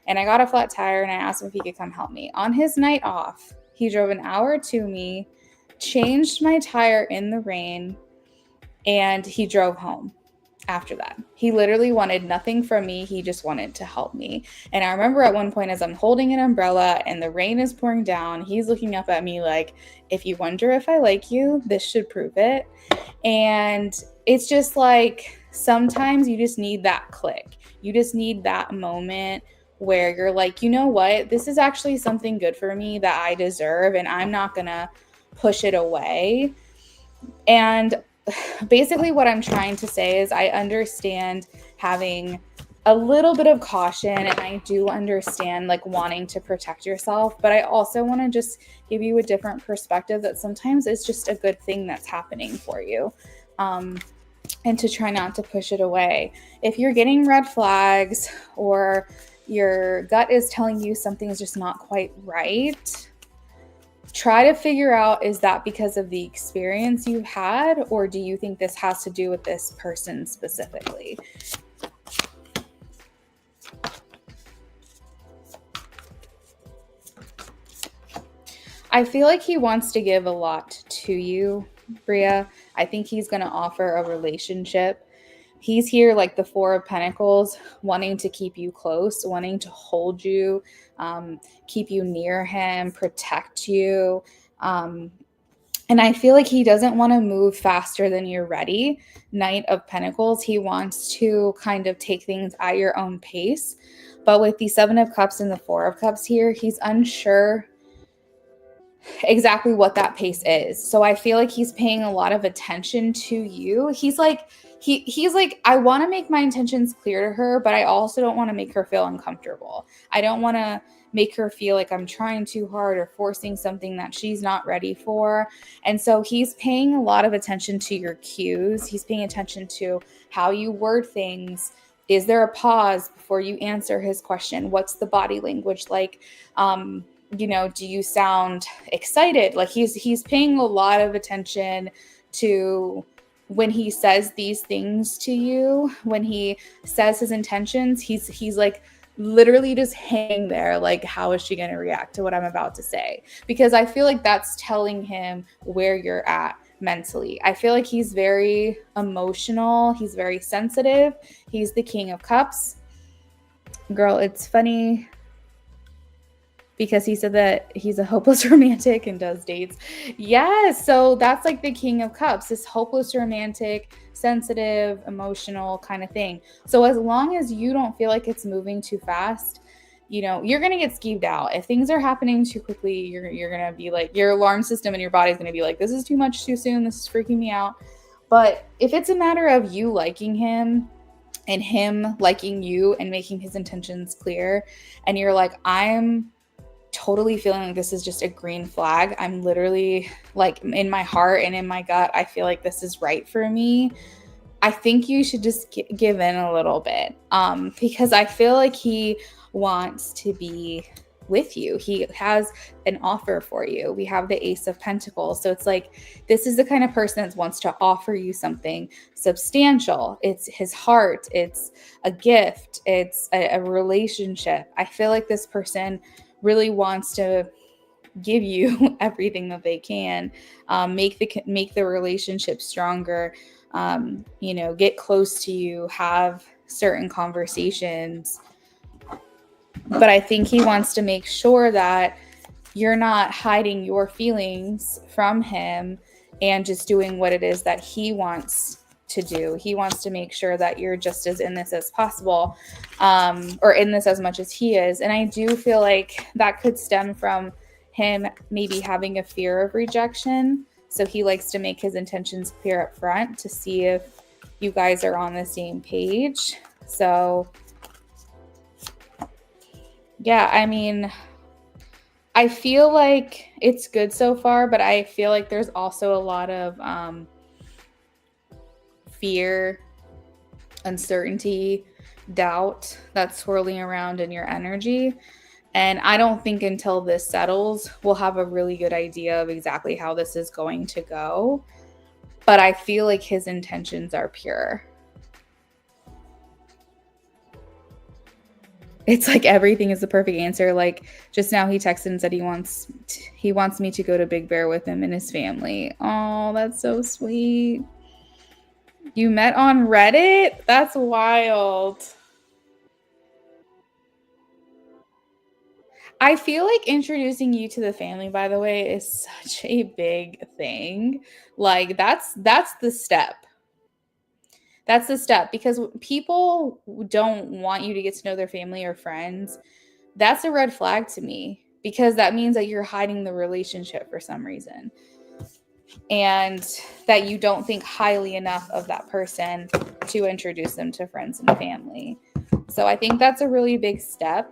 And I got a flat tire and I asked him if he could come help me. On his night off, he drove an hour to me changed my tire in the rain, and he drove home after that. He literally wanted nothing from me. He just wanted to help me. And I remember at one point, as I'm holding an umbrella and the rain is pouring down, he's looking up at me like, if you wonder if I like you, this should prove it. And it's just like, sometimes you just need that click. You just need that moment where you're like, you know what? This is actually something good for me that I deserve, and I'm not going to push it away. And basically what I'm trying to say is I understand having a little bit of caution, and I do understand like wanting to protect yourself, but I also want to just give you a different perspective that sometimes it's just a good thing that's happening for you. And to try not to push it away. If you're getting red flags or your gut is telling you something's just not quite right, try to figure out, is that because of the experience you've had, or do you think this has to do with this person specifically? I feel like he wants to give a lot to you, Bria. I think he's going to offer a relationship. He's here like the Four of Pentacles, wanting to keep you close, wanting to hold you, keep you near him, protect you. And I feel like he doesn't want to move faster than you're ready. Knight of Pentacles, he wants to kind of take things at your own pace. But with the Seven of Cups and the Four of Cups here, he's unsure exactly what that pace is. So I feel like he's paying a lot of attention to you. He's like, I want to make my intentions clear to her, but I also don't want to make her feel uncomfortable. I don't want to make her feel like I'm trying too hard or forcing something that she's not ready for. And so he's paying a lot of attention to your cues. He's paying attention to how you word things. Is there a pause before you answer his question? What's the body language like? Do you sound excited? Like he's paying a lot of attention to when he says these things to you, when he says his intentions, he's like literally just hanging there like, how is she going to react to what I'm about to say? Because I feel like that's telling him where you're at mentally. I feel like he's very emotional. He's very sensitive. He's the King of Cups. Girl, it's funny because he said that he's a hopeless romantic and does dates. Yes, so that's like the King of Cups, this hopeless romantic, sensitive, emotional kind of thing. So as long as you don't feel like it's moving too fast, you're going to get skeeved out. If things are happening too quickly, you're going to be like, your alarm system and your body's going to be like, this is too much too soon. This is freaking me out. But if it's a matter of you liking him and him liking you and making his intentions clear, and you're like, I'm totally feeling like this is just a green flag. I'm literally like, in my heart and in my gut, I feel like this is right for me. I think you should just give in a little bit, because I feel like he wants to be with you. He has an offer for you. We have the Ace of Pentacles. So it's like, this is the kind of person that wants to offer you something substantial. It's his heart. It's a gift. It's a relationship. I feel like this person really wants to give you everything that they can, make the relationship stronger, get close to you, have certain conversations. But I think he wants to make sure that you're not hiding your feelings from him and just doing what it is that he wants to do. He wants to make sure that you're just as in this as possible, or in this as much as he is. And I do feel like that could stem from him maybe having a fear of rejection. So he likes to make his intentions clear up front to see if you guys are on the same page. So yeah, I mean, I feel like it's good so far, but I feel like there's also a lot of fear, uncertainty, doubt that's swirling around in your energy. And I don't think until this settles, we'll have a really good idea of exactly how this is going to go. But I feel like his intentions are pure. It's like everything is the perfect answer. Like just now he texted and said he wants me to go to Big Bear with him and his family. Oh, that's so sweet. You met on Reddit? That's wild. I feel like introducing you to the family, by the way, is such a big thing. Like that's the step. That's the step because people don't want you to get to know their family or friends. That's a red flag to me because that means that you're hiding the relationship for some reason and that you don't think highly enough of that person to introduce them to friends and family. So I think that's a really big step.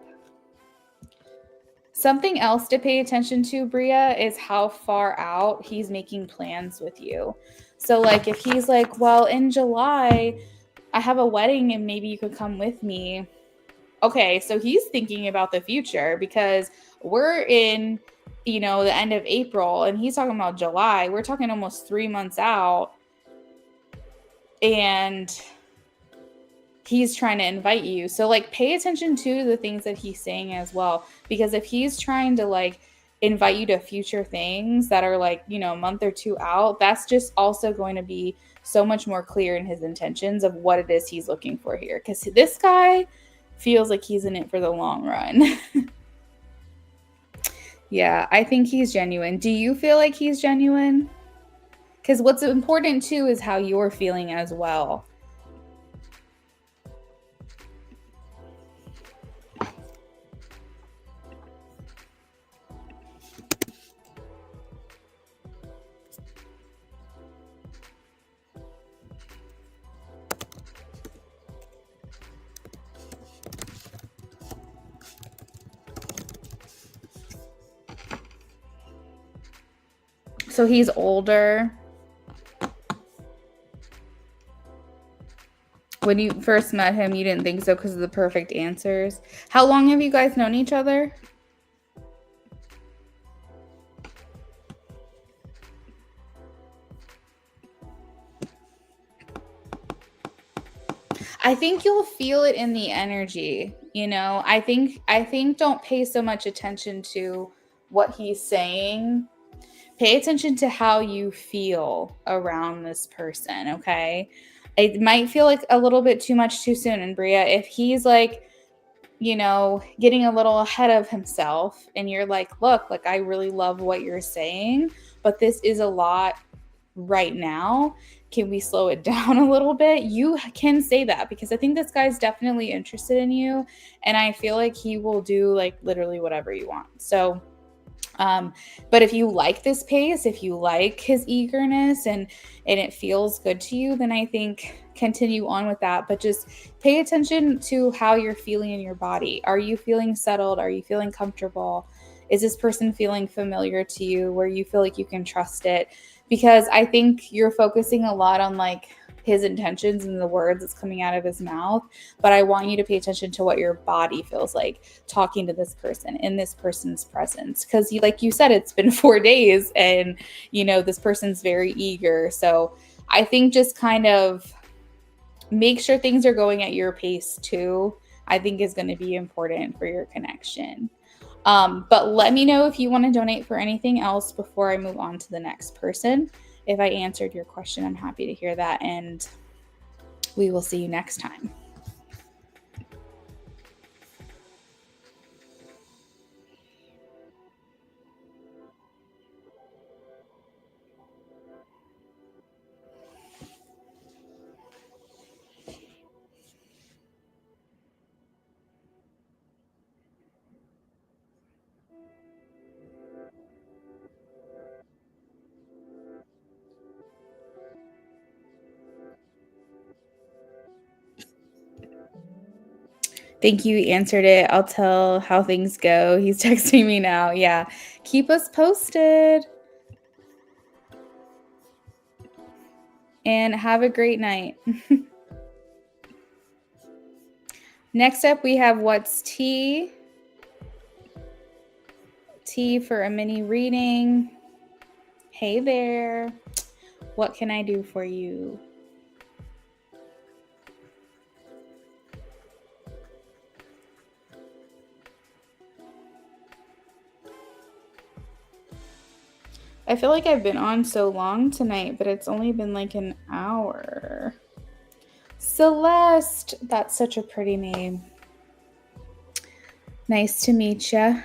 Something else to pay attention to, Bria, is how far out he's making plans with you. So, like, if he's like, well, in July, I have a wedding and maybe you could come with me. Okay, so he's thinking about the future because we're in, the end of April and he's talking about July. We're talking almost 3 months out. And he's trying to invite you. So like pay attention to the things that he's saying as well. Because if he's trying to like invite you to future things that are like, a month or two out, that's just also going to be so much more clear in his intentions of what it is he's looking for here. Because this guy feels like he's in it for the long run. Yeah, I think he's genuine. Do you feel like he's genuine? Because what's important too is how you're feeling as well. So he's older. When you first met him, you didn't think so because of the perfect answers. How long have you guys known each other? I think you'll feel it in the energy, I think don't pay so much attention to what he's saying. Pay attention to how you feel around this person, okay? It might feel like a little bit too much too soon. And Bria, if he's like, getting a little ahead of himself and you're like, look, like I really love what you're saying, but this is a lot right now. Can we slow it down a little bit? You can say that because I think this guy's definitely interested in you. And I feel like he will do like literally whatever you want. So, but if you like this pace, if you like his eagerness and it feels good to you, then I think continue on with that. But just pay attention to how you're feeling in your body. Are you feeling settled? Are you feeling comfortable? Is this person feeling familiar to you where you feel like you can trust it? Because I think you're focusing a lot on like his intentions and the words that's coming out of his mouth. But I want you to pay attention to what your body feels like talking to this person in this person's presence. Because like you said, it's been 4 days and, this person's very eager. So I think just kind of make sure things are going at your pace too, I think is going to be important for your connection. But let me know if you want to donate for anything else before I move on to the next person. If I answered your question, I'm happy to hear that. And we will see you next time. Thank you. Answered it. I'll tell how things go. He's texting me now. Yeah. Keep us posted. And have a great night. Next up, we have What's Tea? Tea for a mini reading. Hey there. What can I do for you? I feel like I've been on so long tonight, but it's only been like an hour. Celeste, that's such a pretty name. Nice to meet you.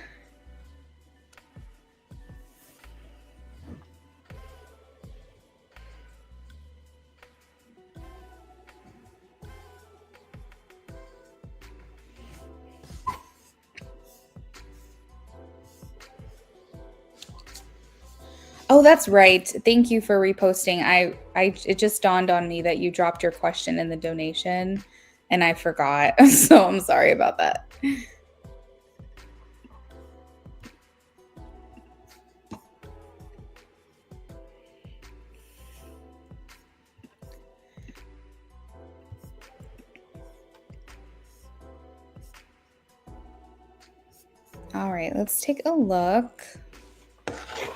Oh, that's right. Thank you for reposting. It just dawned on me that you dropped your question in the donation and I forgot. So I'm sorry about that. All right, let's take a look.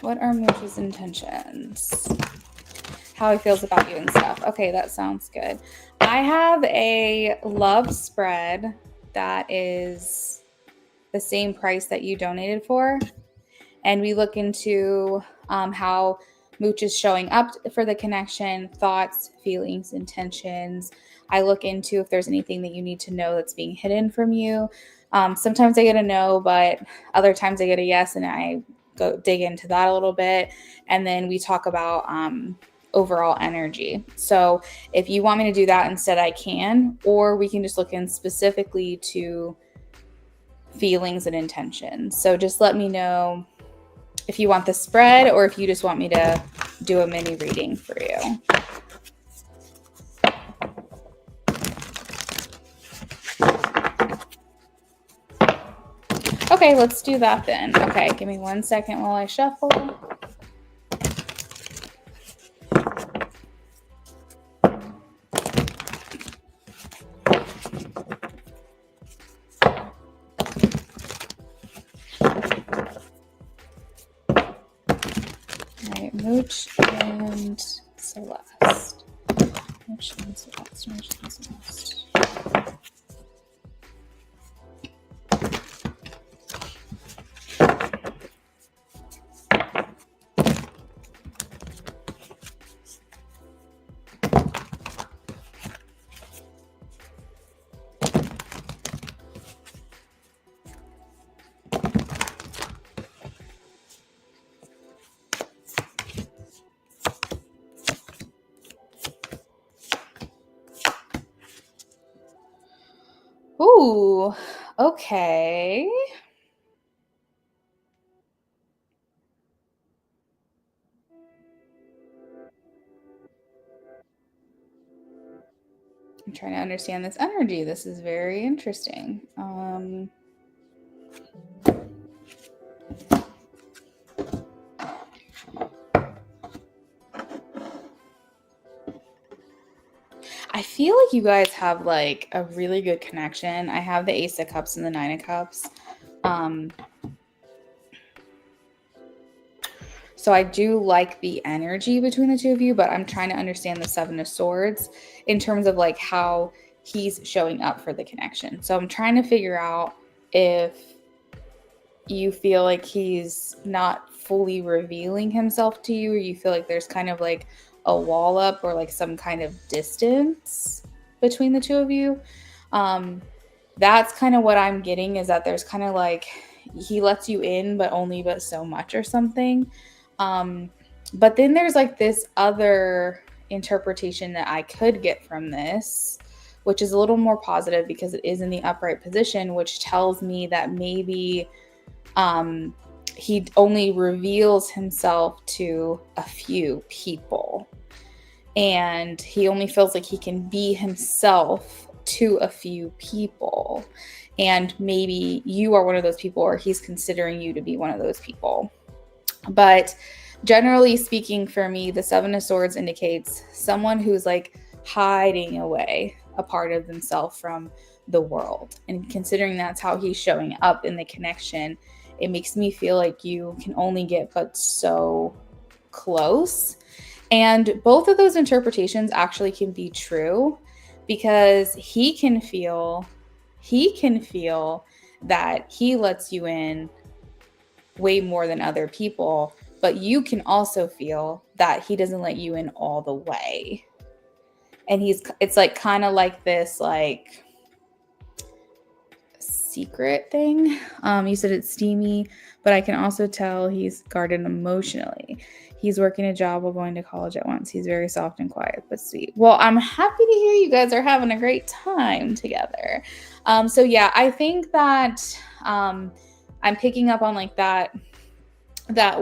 What are Mooch's intentions? How he feels about you and stuff. Okay, that sounds good. I have a love spread that is the same price that you donated for. And we look into how Mooch is showing up for the connection, thoughts, feelings, intentions. I look into if there's anything that you need to know that's being hidden from you. Sometimes I get a no, but other times I get a yes, and I go dig into that a little bit. And then we talk about overall energy. So if you want me to do that instead, I can, or we can just look in specifically to feelings and intentions. So just let me know if you want the spread or if you just want me to do a mini reading for you. Okay, let's do that then. Okay, give me 1 second while I shuffle. All right, Mooch and Celeste. Mooch and Celeste. Mooch and Celeste. Ooh, okay. I'm trying to understand this energy. This is very interesting. I feel like you guys have like a really good connection. I have the Ace of Cups and the Nine of Cups. So I do like the energy between the two of you, but I'm trying to understand the Seven of Swords in terms of like how he's showing up for the connection. So I'm trying to figure out if you feel like he's not fully revealing himself to you, or you feel like there's kind of like a wall up or like some kind of distance between the two of you. That's kind of what I'm getting, is that there's kind of like he lets you in, but only but so much or something. But then there's like this other interpretation that I could get from this, which is a little more positive because it is in the upright position, which tells me that maybe he only reveals himself to a few people, and he only feels like he can be himself to a few people. And maybe you are one of those people, or he's considering you to be one of those people. But generally speaking, for me, the Seven of Swords indicates someone who's like hiding away a part of themselves from the world. And considering that's how he's showing up in the connection, it makes me feel like you can only get but so close. And both of those interpretations actually can be true, because he can feel that he lets you in way more than other people, but you can also feel that he doesn't let you in all the way. And it's like kind of like this like secret thing. You said it's steamy, but I can also tell he's guarded emotionally. He's working a job while going to college at once. He's very soft and quiet, but sweet. Well, I'm happy to hear you guys are having a great time together. So yeah, I think that I'm picking up on like that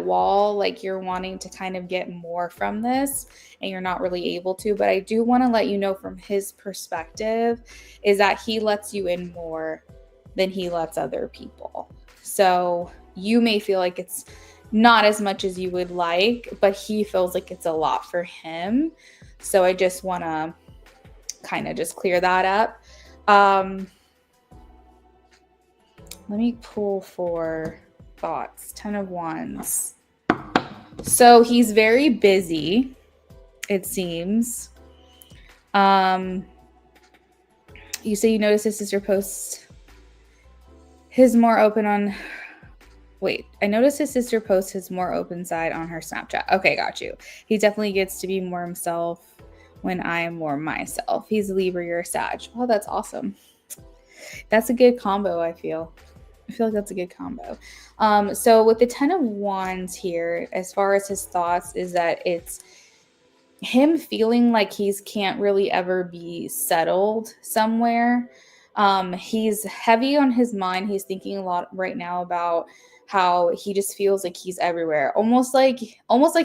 wall, like you're wanting to kind of get more from this and you're not really able to. But I do want to let you know from his perspective is that he lets you in more than he lets other people. So you may feel like it's not as much as you would like, but he feels like it's a lot for him. So I just want to kind of just clear that up. Let me pull for thoughts. 10 of Wands. So he's very busy, it seems. You say you notice his sister posts his more open on... Wait, I noticed his sister posts his more open side on her Snapchat. Okay, got you. He definitely gets to be more himself when I am more myself. He's Libra, you're Sag. Oh, that's awesome. That's a good combo, I feel like that's a good combo. So with the 10 of Wands here, as far as his thoughts, is that it's him feeling like he's can't really ever be settled somewhere. He's heavy on his mind. He's thinking a lot right now about how he just feels like he's everywhere, almost like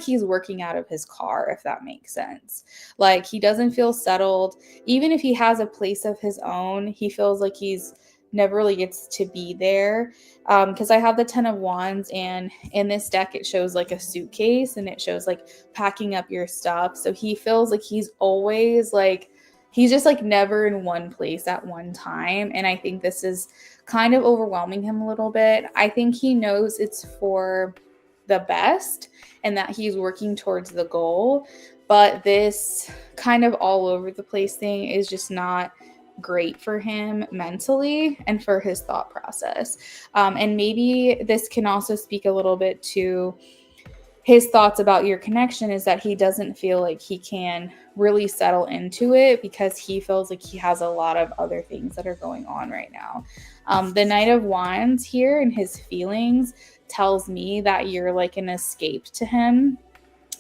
he's working out of his car, if that makes sense. Like he doesn't feel settled. Even if he has a place of his own, he feels like he's never really gets to be there. Because I have the 10 of Wands, and in this deck it shows like a suitcase and it shows like packing up your stuff. So he feels like he's always like, he's just like never in one place at one time. And I think this is kind of overwhelming him a little bit. I think he knows it's for the best and that he's working towards the goal. But this kind of all over the place thing is just not great for him mentally and for his thought process. And maybe this can also speak a little bit to his thoughts about your connection, is that he doesn't feel like he can really settle into it because he feels like he has a lot of other things that are going on right now. The Knight of Wands here and his feelings tells me that you're like an escape to him,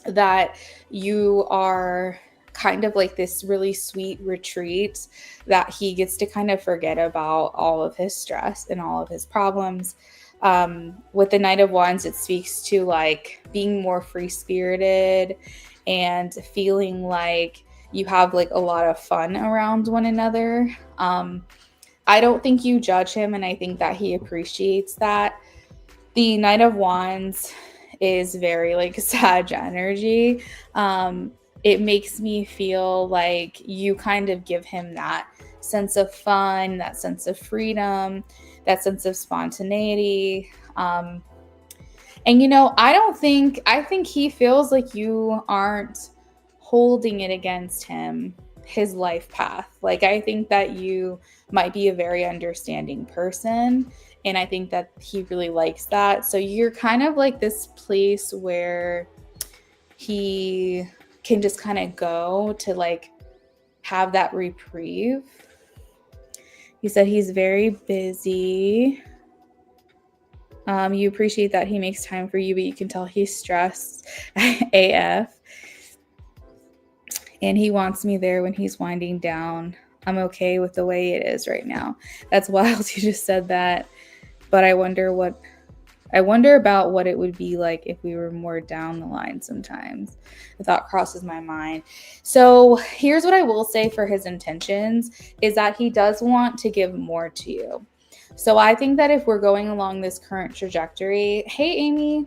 that you are kind of like this really sweet retreat that he gets to kind of forget about all of his stress and all of his problems. With the Knight of Wands, it speaks to like being more free-spirited and feeling like you have like a lot of fun around one another. I don't think you judge him, and I think that he appreciates that. The Knight of Wands is very like Sag energy. It makes me feel like you kind of give him that sense of fun, that sense of freedom, that sense of spontaneity. And you know, I think he feels like you aren't holding it against him, his life path. Like I think that you might be a very understanding person, and I think that he really likes that. So you're kind of like this place where he can just kind of go to like have that reprieve. He said he's very busy. You appreciate that he makes time for you, but you can tell he's stressed AF. And he wants me there when he's winding down. I'm okay with the way it is right now. That's wild you just said that. But I wonder about what it would be like if we were more down the line sometimes. The thought crosses my mind. So here's what I will say for his intentions is that he does want to give more to you. So I think that if we're going along this current trajectory, hey, Amy,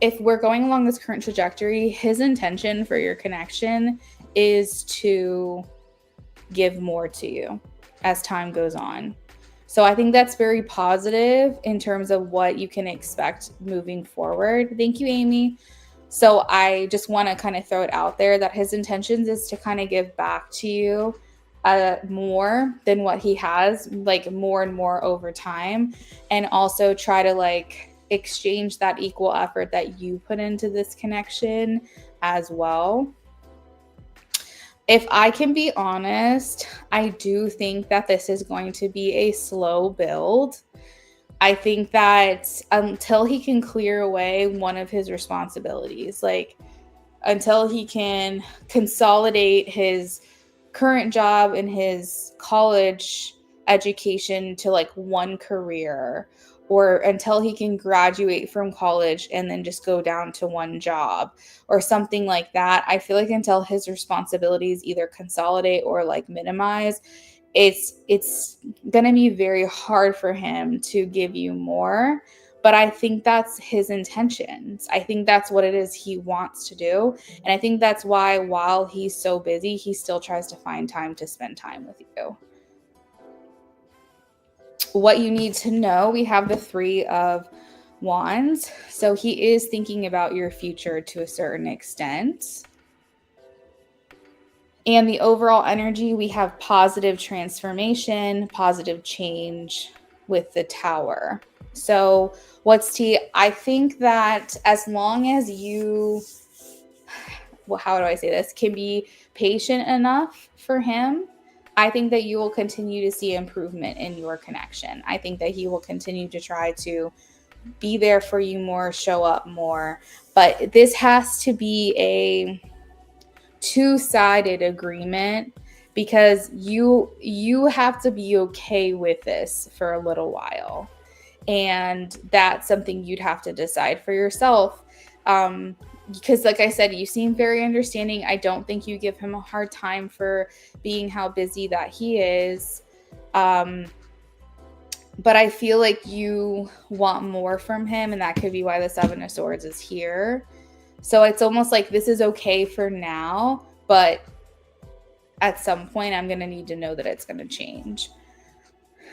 if we're going along this current trajectory, his intention for your connection is to give more to you as time goes on. So I think that's very positive in terms of what you can expect moving forward. Thank you, Amy. So I just want to kind of throw it out there that his intentions is to kind of give back to you more than what he has, like more and more over time, and also try to like exchange that equal effort that you put into this connection as well. If I can be honest, I do think that this is going to be a slow build. I think that until he can clear away one of his responsibilities, like until he can consolidate his current job and his college education to like one career, or until he can graduate from college and then just go down to one job or something like that, I feel like until his responsibilities either consolidate or like minimize, it's going to be very hard for him to give you more. But I think that's his intentions. I think that's what it is he wants to do. And I think that's why, while he's so busy, he still tries to find time to spend time with you. What you need to know, we have the 3 of Wands. So he is thinking about your future to a certain extent. And the overall energy, we have positive transformation, positive change with the Tower. So what's T? I think that as long as you, well, how do I say this, can be patient enough for him, I think that you will continue to see improvement in your connection. I think that he will continue to try to be there for you more, show up more. But this has to be a two-sided agreement, because you have to be okay with this for a little while. And that's something you'd have to decide for yourself. Because like I said, you seem very understanding. I don't think you give him a hard time for being how busy that he is. But I feel like you want more from him, and that could be why the 7 of Swords is here. So it's almost like this is okay for now, but at some point I'm going to need to know that it's going to change.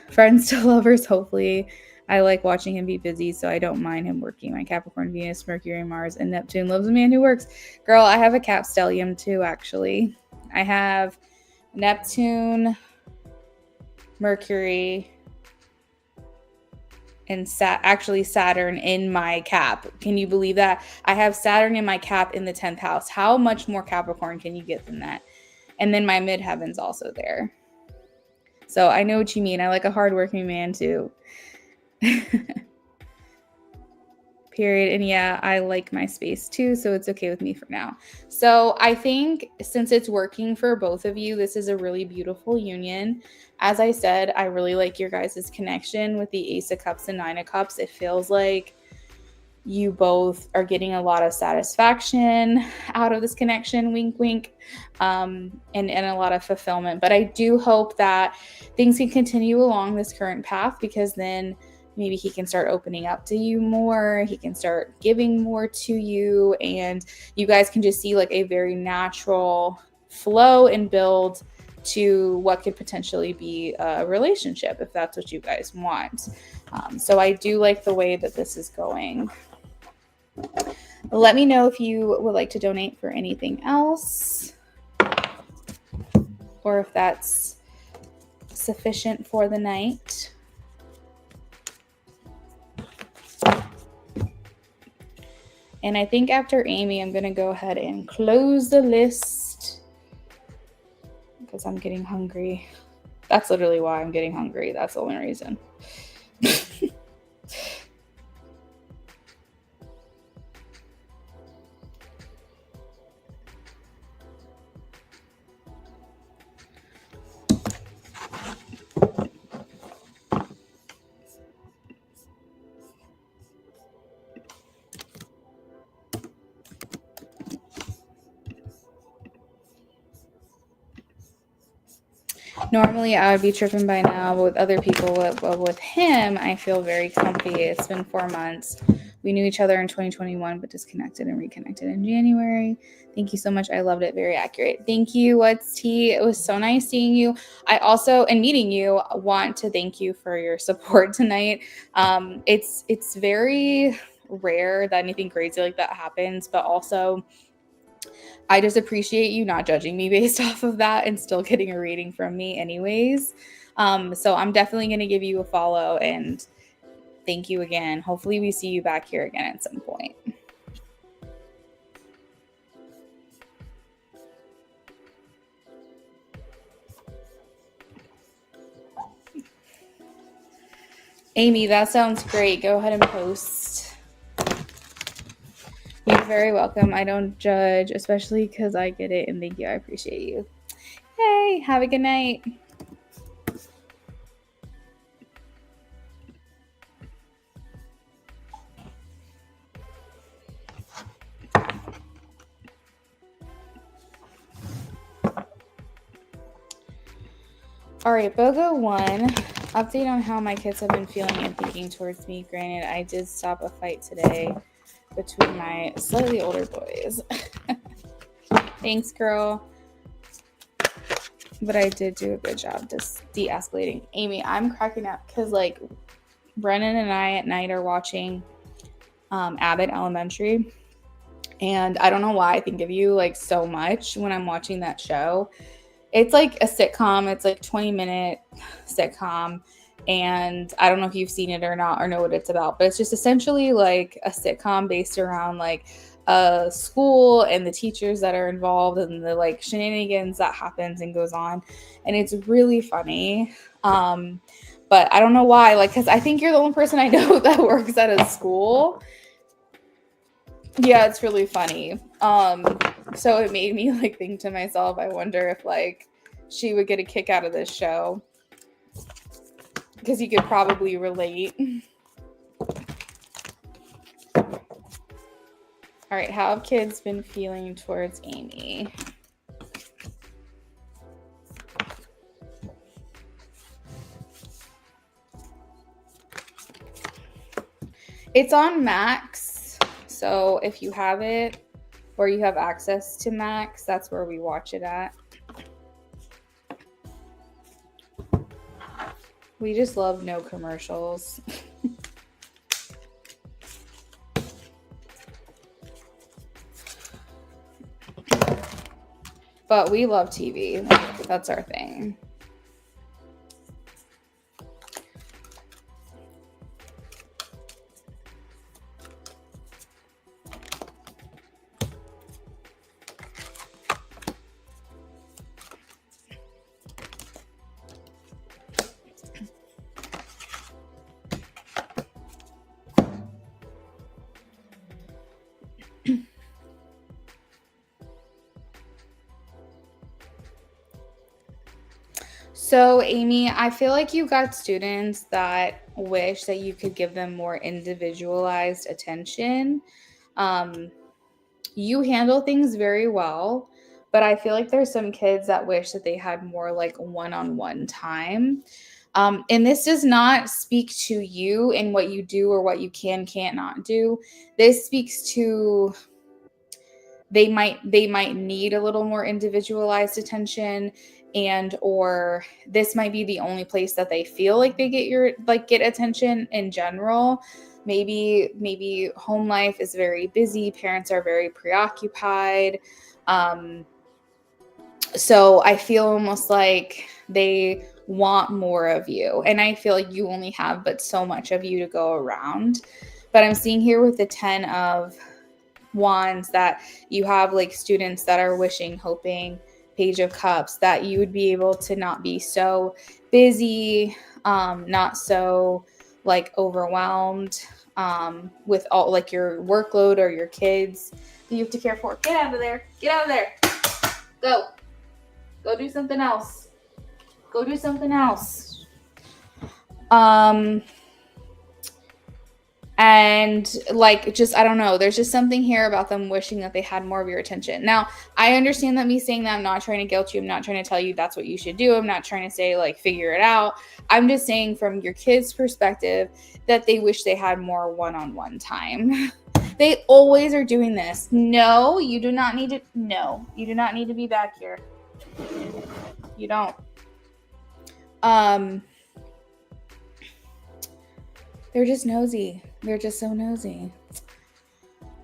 Friends to lovers, hopefully. I like watching him be busy, so I don't mind him working. My Capricorn, Venus, Mercury, Mars, and Neptune loves a man who works. Girl, I have a Cap Stellium too, actually. I have Neptune, Mercury, and actually Saturn in my Cap. Can you believe that? I have Saturn in my Cap in the 10th house. How much more Capricorn can you get than that? And then my midheaven's also there. So I know what you mean. I like a hardworking man too. Period. And yeah, I like my space too, so it's okay with me for now. So I think since it's working for both of you, this is a really beautiful union. As I said, I really like your guys' connection with the Ace of Cups and 9 of Cups. It feels like you both are getting a lot of satisfaction out of this connection, wink, wink, and a lot of fulfillment. But I do hope that things can continue along this current path, because then maybe he can start opening up to you more. He can start giving more to you, and you guys can just see like a very natural flow and build to what could potentially be a relationship, if that's what you guys want. So I do like the way that this is going. Let me know if you would like to donate for anything else, or if that's sufficient for the night. And I think after Amy, I'm going to go ahead and close the list because I'm getting hungry. That's literally why I'm getting hungry. That's the only reason. Normally, I would be tripping by now, but with other people, but with him, I feel very comfy. It's been 4 months. We knew each other in 2021, but disconnected and reconnected in January. Thank you so much. I loved it. Very accurate. Thank you. What's T? It was so nice seeing you. I also, and meeting you, want to thank you for your support tonight. It's very rare that anything crazy like that happens, but also I just appreciate you not judging me based off of that and still getting a reading from me anyways. So I'm definitely going to give you a follow, and thank you again. Hopefully we see you back here again at some point. Amy, that sounds great. Go ahead and post. You're very welcome. I don't judge, especially because I get it, and thank you. I appreciate you. Hey, have a good night. All right, BOGO 1, update on how my kids have been feeling and thinking towards me. Granted, I did stop a fight today between my slightly older boys. Thanks, girl. But I did do a good job just de-escalating. Amy, I'm cracking up because, like, Brennan and I at night are watching Abbott Elementary. And I don't know why I think of you, like, so much when I'm watching that show. It's like a sitcom. It's like 20-minute sitcom. And I don't know if you've seen it or not or know what it's about. But it's just essentially like a sitcom based around like a school and the teachers that are involved and the like shenanigans that happens and goes on. And it's really funny. But I don't know why. Like, because I think you're the only person I know that works at a school. Yeah, it's really funny. So it made me like think to myself, I wonder if like she would get a kick out of this show because you could probably relate. All right, how have kids been feeling towards Amy? It's on Max. So if you have it or you have access to Max, that's where we watch it at. We just love no commercials. But we love TV. That's our thing. So, Amy, I feel like you got students that wish that you could give them more individualized attention. You handle things very well, but I feel like there's some kids that wish that they had more like one-on-one time. And this does not speak to you and what you do or what you can't not do. This speaks to they might need a little more individualized attention, and or this might be the only place that they feel like they get attention in general. Maybe home life is very busy, parents are very preoccupied, so I feel almost like they want more of you, and I feel like you only have but so much of you to go around. But I'm seeing here with the 10 of Wands that you have like students that are wishing, hoping, Page of Cups, that you would be able to not be so busy, not so like overwhelmed with all like your workload or your kids that you have to care for. Get out of there. Get out of there. Go do something else. Go do something else. And like, just, I don't know, there's just something here about them wishing that they had more of your attention. Now, I understand that me saying that, I'm not trying to guilt you. I'm not trying to tell you that's what you should do. I'm not trying to say like, figure it out. I'm just saying from your kids' perspective that they wish they had more one-on-one time. They always are doing this. No, you do not need to. No, you do not need to be back here. You don't. They're just nosy. They're just so nosy.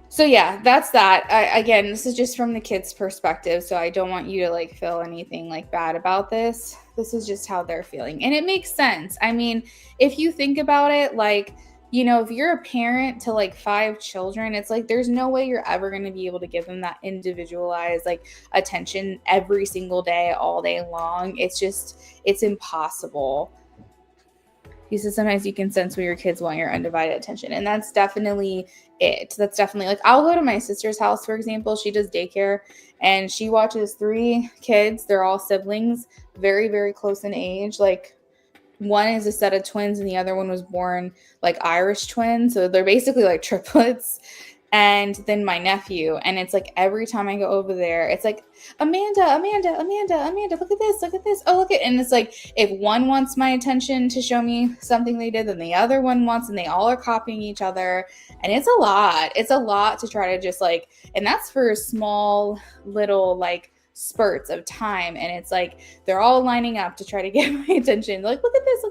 So yeah, that's that. Again, this is just from the kids' perspective, so I don't want you to like feel anything like bad about this. This is just how they're feeling. And it makes sense. I mean, if you think about it, like you know, if you're a parent to like 5 children, it's like there's no way you're ever going to be able to give them that individualized like attention every single day, all day long. It's impossible. He says sometimes you can sense when your kids want your undivided attention. And that's definitely it. That's definitely like, I'll go to my sister's house, for example. She does daycare and she watches 3 kids. They're all siblings, very, very close in age. Like, one is a set of twins and the other one was born like Irish twins. So they're basically like triplets. And then my nephew. And it's like every time I go over there, it's like, Amanda, look at this, look at this. Oh, look at, and it's like if one wants my attention to show me something they did, then the other one wants, and they all are copying each other. And it's a lot. It's a lot to try to just like, and that's for small little like spurts of time, and it's like they're all lining up to try to get my attention, like look at this,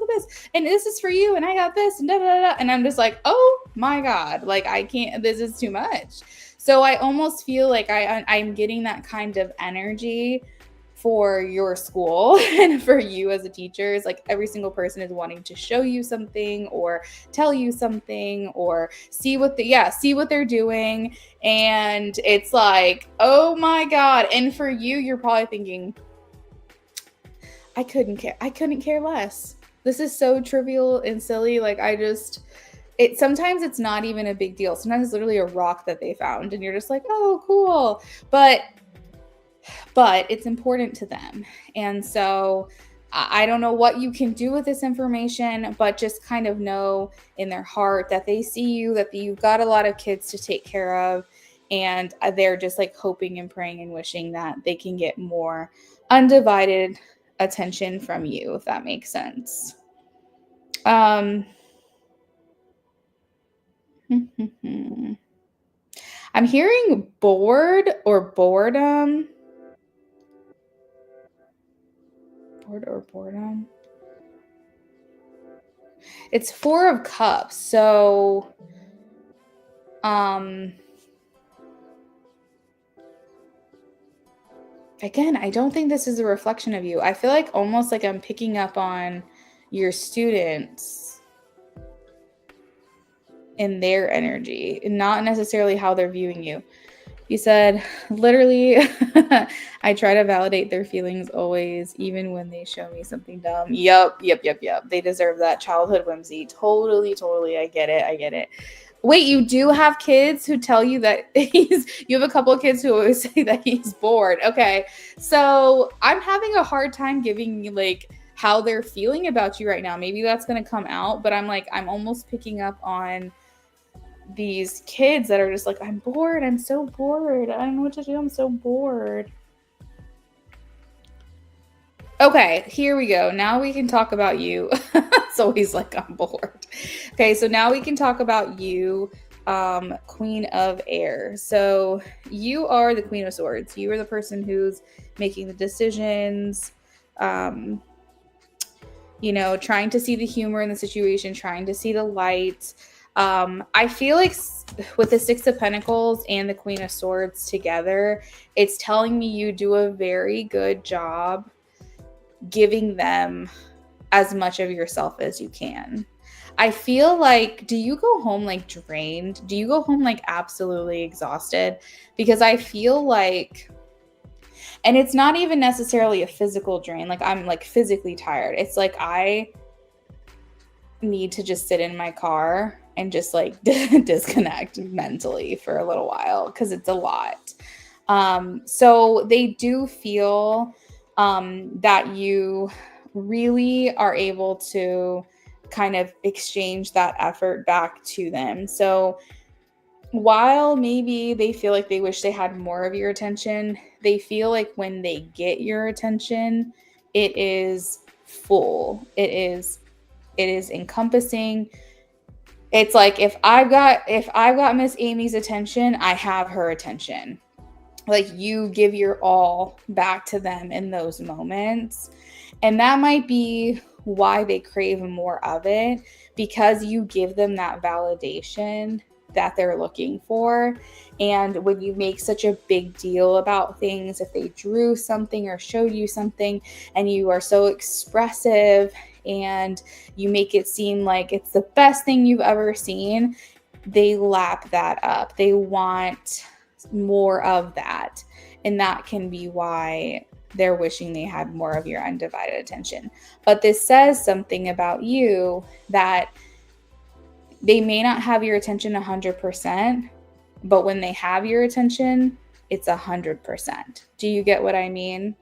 and this is for you, and I got this, and da da da, and I'm just like, oh my god, like I can't, this is too much. So I almost feel like I'm getting that kind of energy for your school and for you as a teacher. Is like every single person is wanting to show you something or tell you something or see what they're doing. And it's like, oh my god. And for you, you're probably thinking, I couldn't care less. This is so trivial and silly. Like sometimes it's not even a big deal. Sometimes it's literally a rock that they found and you're just like, oh, cool. But it's important to them. And so I don't know what you can do with this information, but just kind of know in their heart that they see you, that you've got a lot of kids to take care of, and they're just like hoping and praying and wishing that they can get more undivided attention from you, if that makes sense. I'm hearing bored or boredom. Boredom. It's 4 of Cups. So, again, I don't think this is a reflection of you. I feel like almost like I'm picking up on your students in their energy, not necessarily how they're viewing you. You said, literally, I try to validate their feelings always, even when they show me something dumb. Yep. They deserve that childhood whimsy. Totally. I get it. Wait, you do have kids who tell you that you have a couple of kids who always say that he's bored. Okay. So I'm having a hard time giving you like how they're feeling about you right now. Maybe that's going to come out, but I'm almost picking up on these kids that are just like, I'm bored. I'm so bored. I don't know what to do. I'm so bored. Okay, here we go. Now we can talk about you. It's always like, I'm bored. Okay, so now we can talk about you, Queen of Air. So you are the Queen of Swords. You are the person who's making the decisions, trying to see the humor in the situation, trying to see the light. I feel like with the 6 of Pentacles and the Queen of Swords together, it's telling me you do a very good job giving them as much of yourself as you can. I feel like, do you go home like drained? Do you go home like absolutely exhausted? Because I feel like, and it's not even necessarily a physical drain. Like I'm like physically tired. It's like I need to just sit in my car and just like disconnect mentally for a little while because it's a lot. So they do feel that you really are able to kind of exchange that effort back to them. So while maybe they feel like they wish they had more of your attention, they feel like when they get your attention, it is full. It is encompassing. It's like if I've got Miss Amy's attention, I have her attention. Like you give your all back to them in those moments. And that might be why they crave more of it, because you give them that validation that they're looking for. And when you make such a big deal about things, if they drew something or showed you something and you are so expressive and you make it seem like it's the best thing you've ever seen, they lap that up. They want more of that. And that can be why they're wishing they had more of your undivided attention. But this says something about you, that they may not have your attention 100%, but when they have your attention, it's 100%. Do you get what I mean?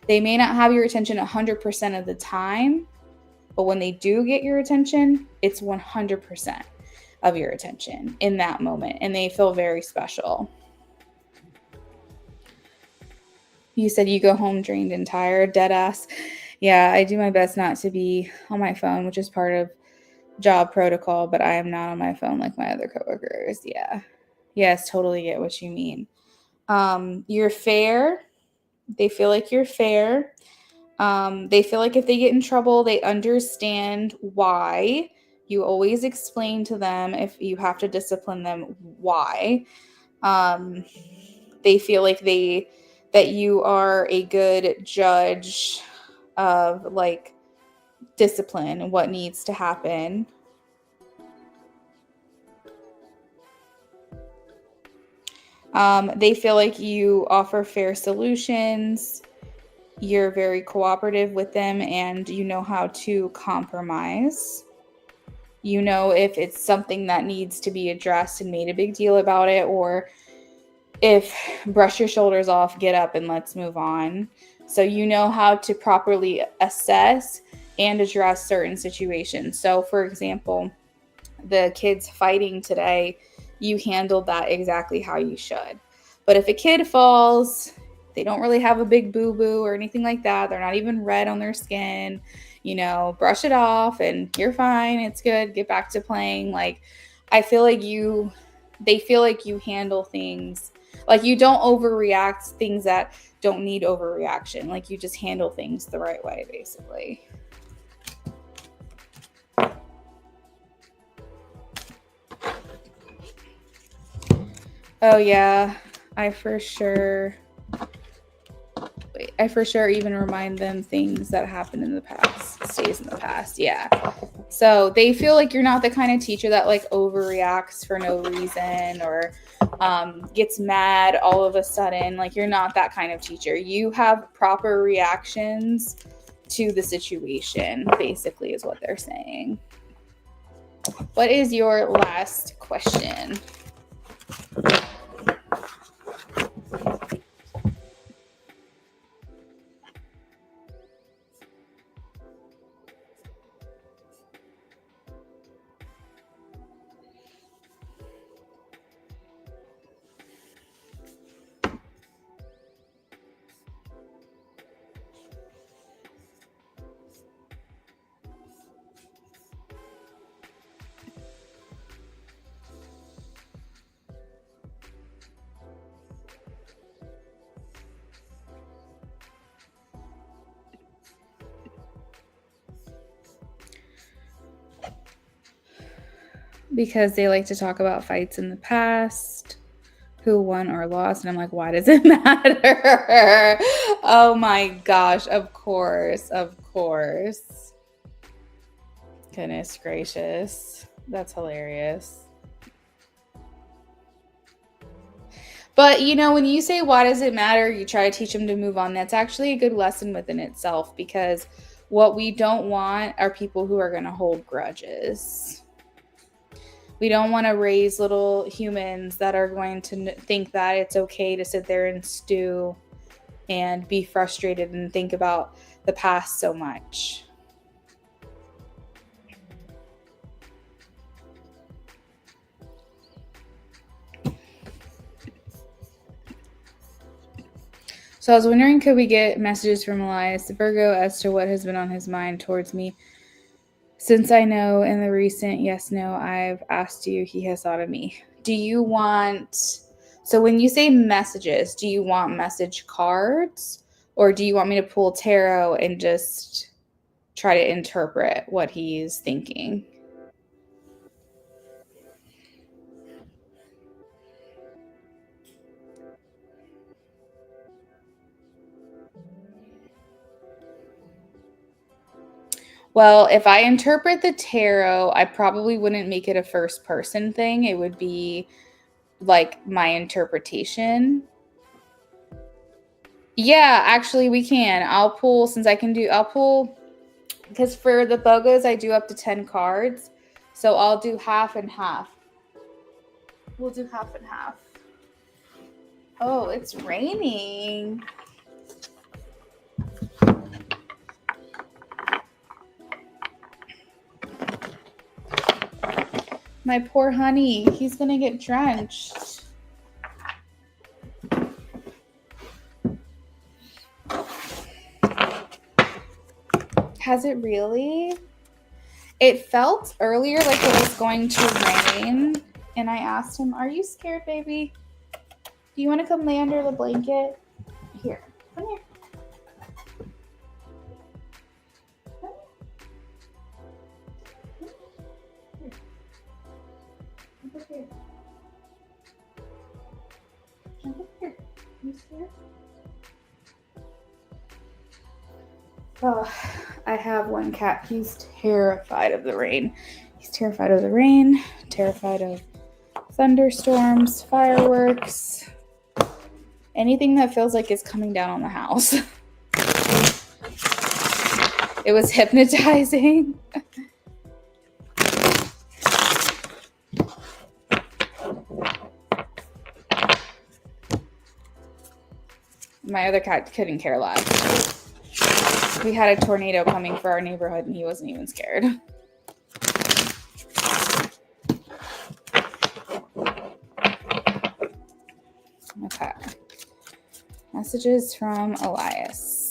They may not have your attention 100% of the time, but when they do get your attention, it's 100% of your attention in that moment, and they feel very special. You said you go home drained and tired, dead ass. Yeah, I do my best not to be on my phone, which is part of job protocol, but I am not on my phone like my other coworkers. Yeah. Yes, totally get what you mean. You're fair. They feel like you're fair. They feel like if they get in trouble, they understand why. You always explain to them if you have to discipline them why. They feel like that you are a good judge of like discipline and what needs to happen. They feel like you offer fair solutions. You're very cooperative with them, and you know how to compromise. You know if it's something that needs to be addressed and made a big deal about it, or if brush your shoulders off, get up, and let's move on. So you know how to properly assess and address certain situations. So, for example, the kids fighting today, you handled that exactly how you should. But if a kid falls, they don't really have a big boo-boo or anything like that. They're not even red on their skin. You know, brush it off and you're fine. It's good. Get back to playing. Like, I feel like they feel like you handle things. Like, you don't overreact things that don't need overreaction. Like, you just handle things the right way, basically. Oh, yeah. I for sure even remind them things that happened in the past, stays in the past. Yeah. So they feel like you're not the kind of teacher that like overreacts for no reason or gets mad all of a sudden. Like, you're not that kind of teacher. You have proper reactions to the situation, basically, is what they're saying. What is your last question? Because they like to talk about fights in the past, who won or lost. And I'm like, why does it matter? Oh my gosh, of course. Goodness gracious. That's hilarious. But, you know, when you say, why does it matter? You try to teach them to move on. That's actually a good lesson within itself, because what we don't want are people who are going to hold grudges. We don't want to raise little humans that are going to think that it's okay to sit there and stew and be frustrated and think about the past so much. So I was wondering, could we get messages from Elias Virgo as to what has been on his mind towards me? Since I know in the recent yes, no, I've asked you, he has thought of me. Do you want, so when you say messages, do you want message cards, or do you want me to pull tarot and just try to interpret what he's thinking? Well, if I interpret the tarot, I probably wouldn't make it a first person thing. It would be like my interpretation. Yeah, actually we can. I'll pull, because for the BOGOs I do up to 10 cards. So I'll do half and half. We'll do half and half. Oh, it's raining. My poor honey, he's gonna get drenched. Has it really? It felt earlier like it was going to rain, and I asked him, "Are you scared, baby? Do you want to come lay under the blanket? Here, come here. Jump up here. Jump up here. You scared?" Oh, I have one cat. He's terrified of the rain. He's terrified of the rain, terrified of thunderstorms, fireworks, anything that feels like it's coming down on the house. It was hypnotizing. My other cat couldn't care less. We had a tornado coming for our neighborhood and he wasn't even scared. Okay. Messages from Elias.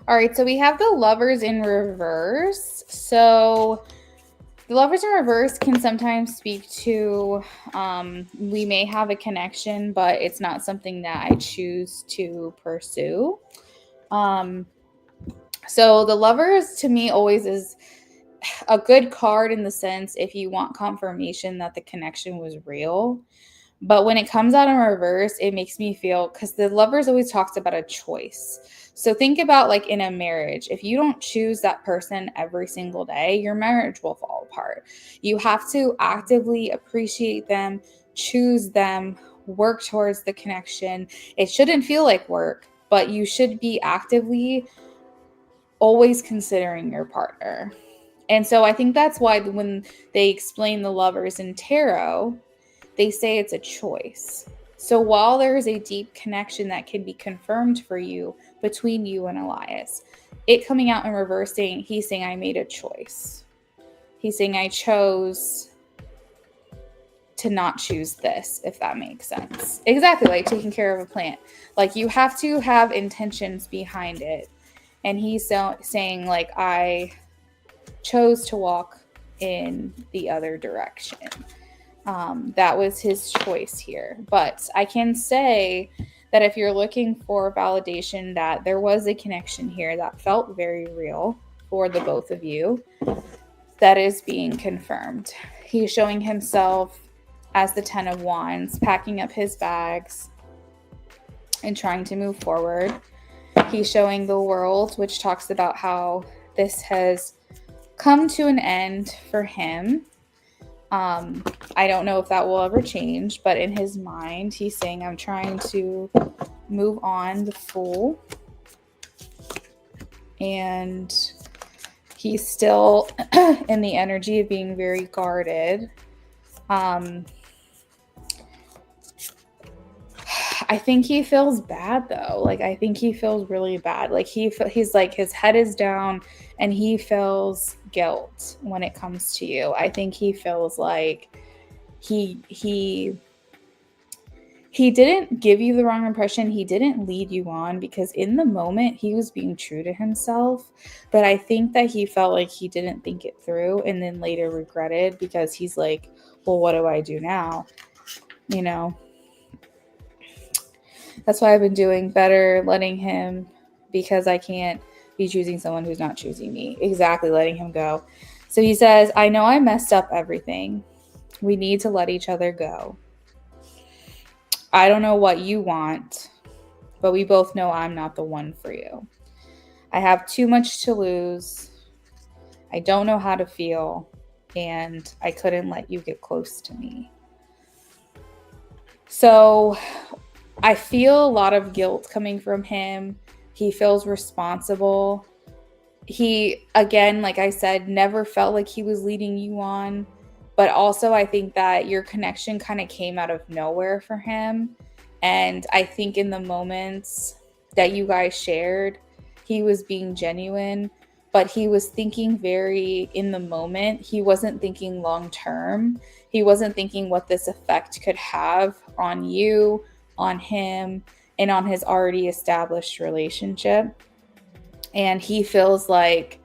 All right, so we have the Lovers in reverse. So the Lovers in reverse can sometimes speak to we may have a connection, but it's not something that I choose to pursue. So the Lovers to me always is a good card in the sense if you want confirmation that the connection was real. But when it comes out in reverse, it makes me feel, because the Lovers always talks about a choice. So think about like in a marriage, if you don't choose that person every single day, your marriage will fall apart. You have to actively appreciate them, choose them, work towards the connection. It shouldn't feel like work, but you should be actively always considering your partner. And so I think that's why when they explain the Lovers in tarot, they say it's a choice. So while there is a deep connection that can be confirmed for you between you and Elias, it coming out in reverse, he's saying, I made a choice. He's saying, I chose to not choose this, if that makes sense. Exactly, like taking care of a plant. Like you have to have intentions behind it. And he's saying, like, I chose to walk in the other direction. That was his choice here. But I can say that if you're looking for validation that there was a connection here that felt very real for the both of you, that is being confirmed. He's showing himself as the 10 of Wands, packing up his bags and trying to move forward. He's showing the World, which talks about how this has come to an end for him. I don't know if that will ever change, but in his mind, he's saying, I'm trying to move on the Fool. And he's still in the energy of being very guarded. I think he feels bad though. Like, I think he feels really bad. Like he's like, his head is down and he feels guilt when it comes to you. I think he feels like he didn't give you the wrong impression. He didn't lead you on, because in the moment he was being true to himself. But I think that he felt like he didn't think it through and then later regretted, because he's like, well, what do I do now? You know? That's why I've been doing better letting him, because I can't be choosing someone who's not choosing me. Exactly, letting him go. So he says, I know I messed up everything. We need to let each other go. I don't know what you want, but we both know I'm not the one for you. I have too much to lose. I don't know how to feel, and I couldn't let you get close to me. So I feel a lot of guilt coming from him. He feels responsible. He, again, like I said, never felt like he was leading you on. But also, I think that your connection kind of came out of nowhere for him. And I think in the moments that you guys shared, he was being genuine, but he was thinking very in the moment. He wasn't thinking long term. He wasn't thinking what this effect could have on you, on him, and on his already established relationship. And he feels like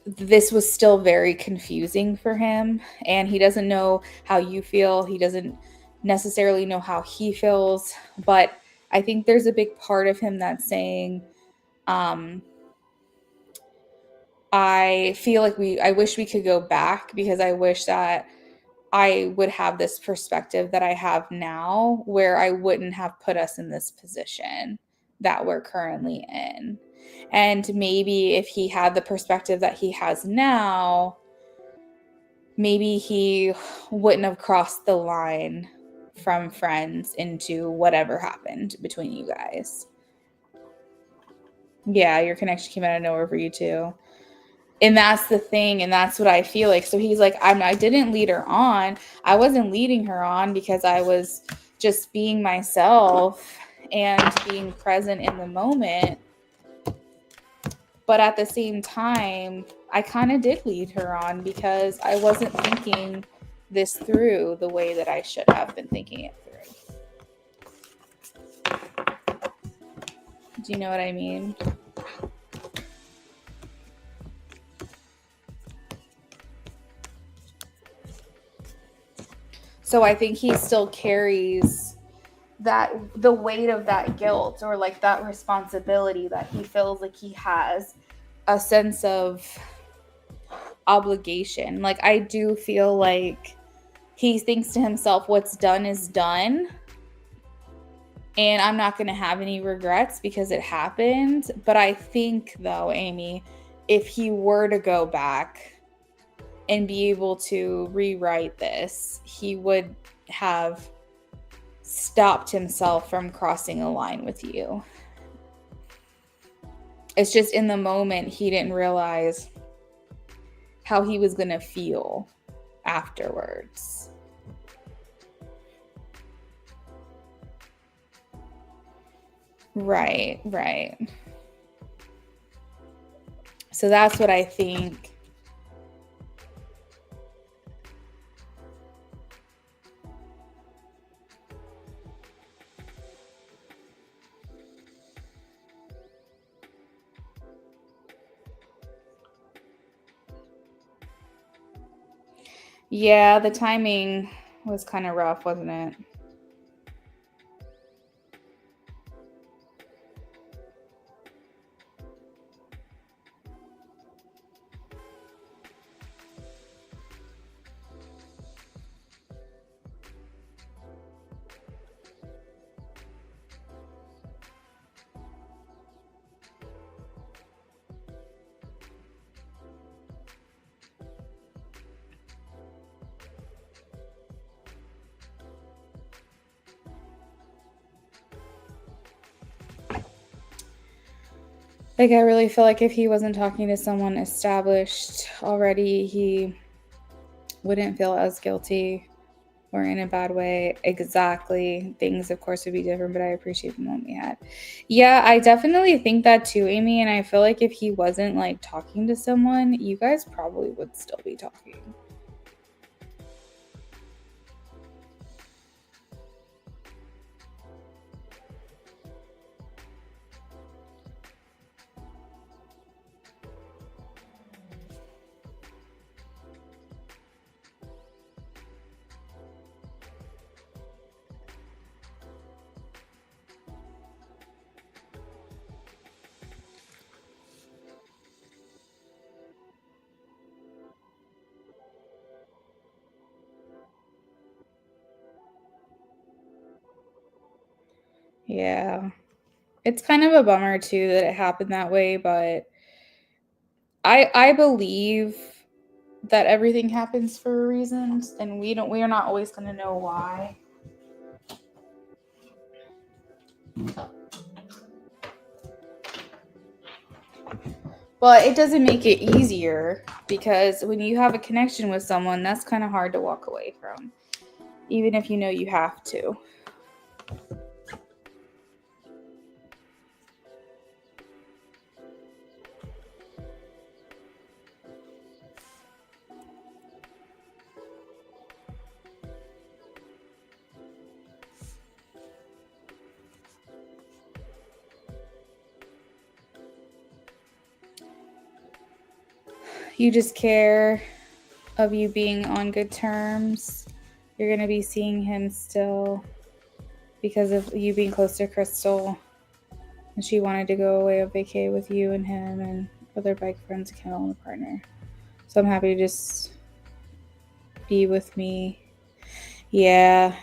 this was still very confusing for him, and he doesn't know how you feel. He doesn't necessarily know how he feels, but I think there's a big part of him that's saying, I feel like I wish we could go back, because I wish that I would have this perspective that I have now, where I wouldn't have put us in this position that we're currently in. And maybe if he had the perspective that he has now, maybe he wouldn't have crossed the line from friends into whatever happened between you guys. Yeah, your connection came out of nowhere for you too. And that's the thing, and that's what I feel like. So he's like, I didn't lead her on. I wasn't leading her on because I was just being myself and being present in the moment. But at the same time, I kind of did lead her on, because I wasn't thinking this through the way that I should have been thinking it through. Do you know what I mean? So I think he still carries the weight of that guilt, or like that responsibility, that he feels like he has a sense of obligation. Like, I do feel like he thinks to himself, what's done is done, and I'm not going to have any regrets because it happened. But I think, though, Amy, if he were to go back and be able to rewrite this, he would have stopped himself from crossing a line with you. It's just in the moment he didn't realize how he was going to feel afterwards. Right. So that's what I think. Yeah, the timing was kind of rough, wasn't it? Like, I really feel like if he wasn't talking to someone established already, he wouldn't feel as guilty or in a bad way. Exactly. Things, of course, would be different, but I appreciate the moment we had. Yeah, I definitely think that too, Amy. And I feel like if he wasn't like talking to someone, you guys probably would still be talking. Yeah. It's kind of a bummer too that it happened that way, but I believe that everything happens for reasons, and we are not always going to know why. But it doesn't make it easier, because when you have a connection with someone, that's kind of hard to walk away from, even if you know you have to. You just care of you being on good terms. You're going to be seeing him still because of you being close to Crystal. And she wanted to go away on vacay with you and him and other bike friends, Kendall and a partner. So I'm happy to just be with me. Yeah.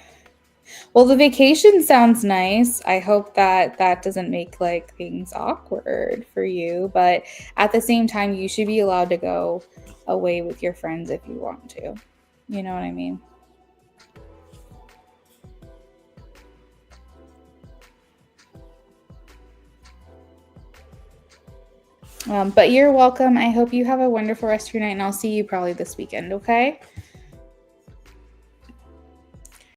Well, the vacation sounds nice. I hope that that doesn't make like things awkward for you, but at the same time, you should be allowed to go away with your friends if you want to. You know what I mean? But you're welcome. I hope you have a wonderful rest of your night, and I'll see you probably this weekend, okay?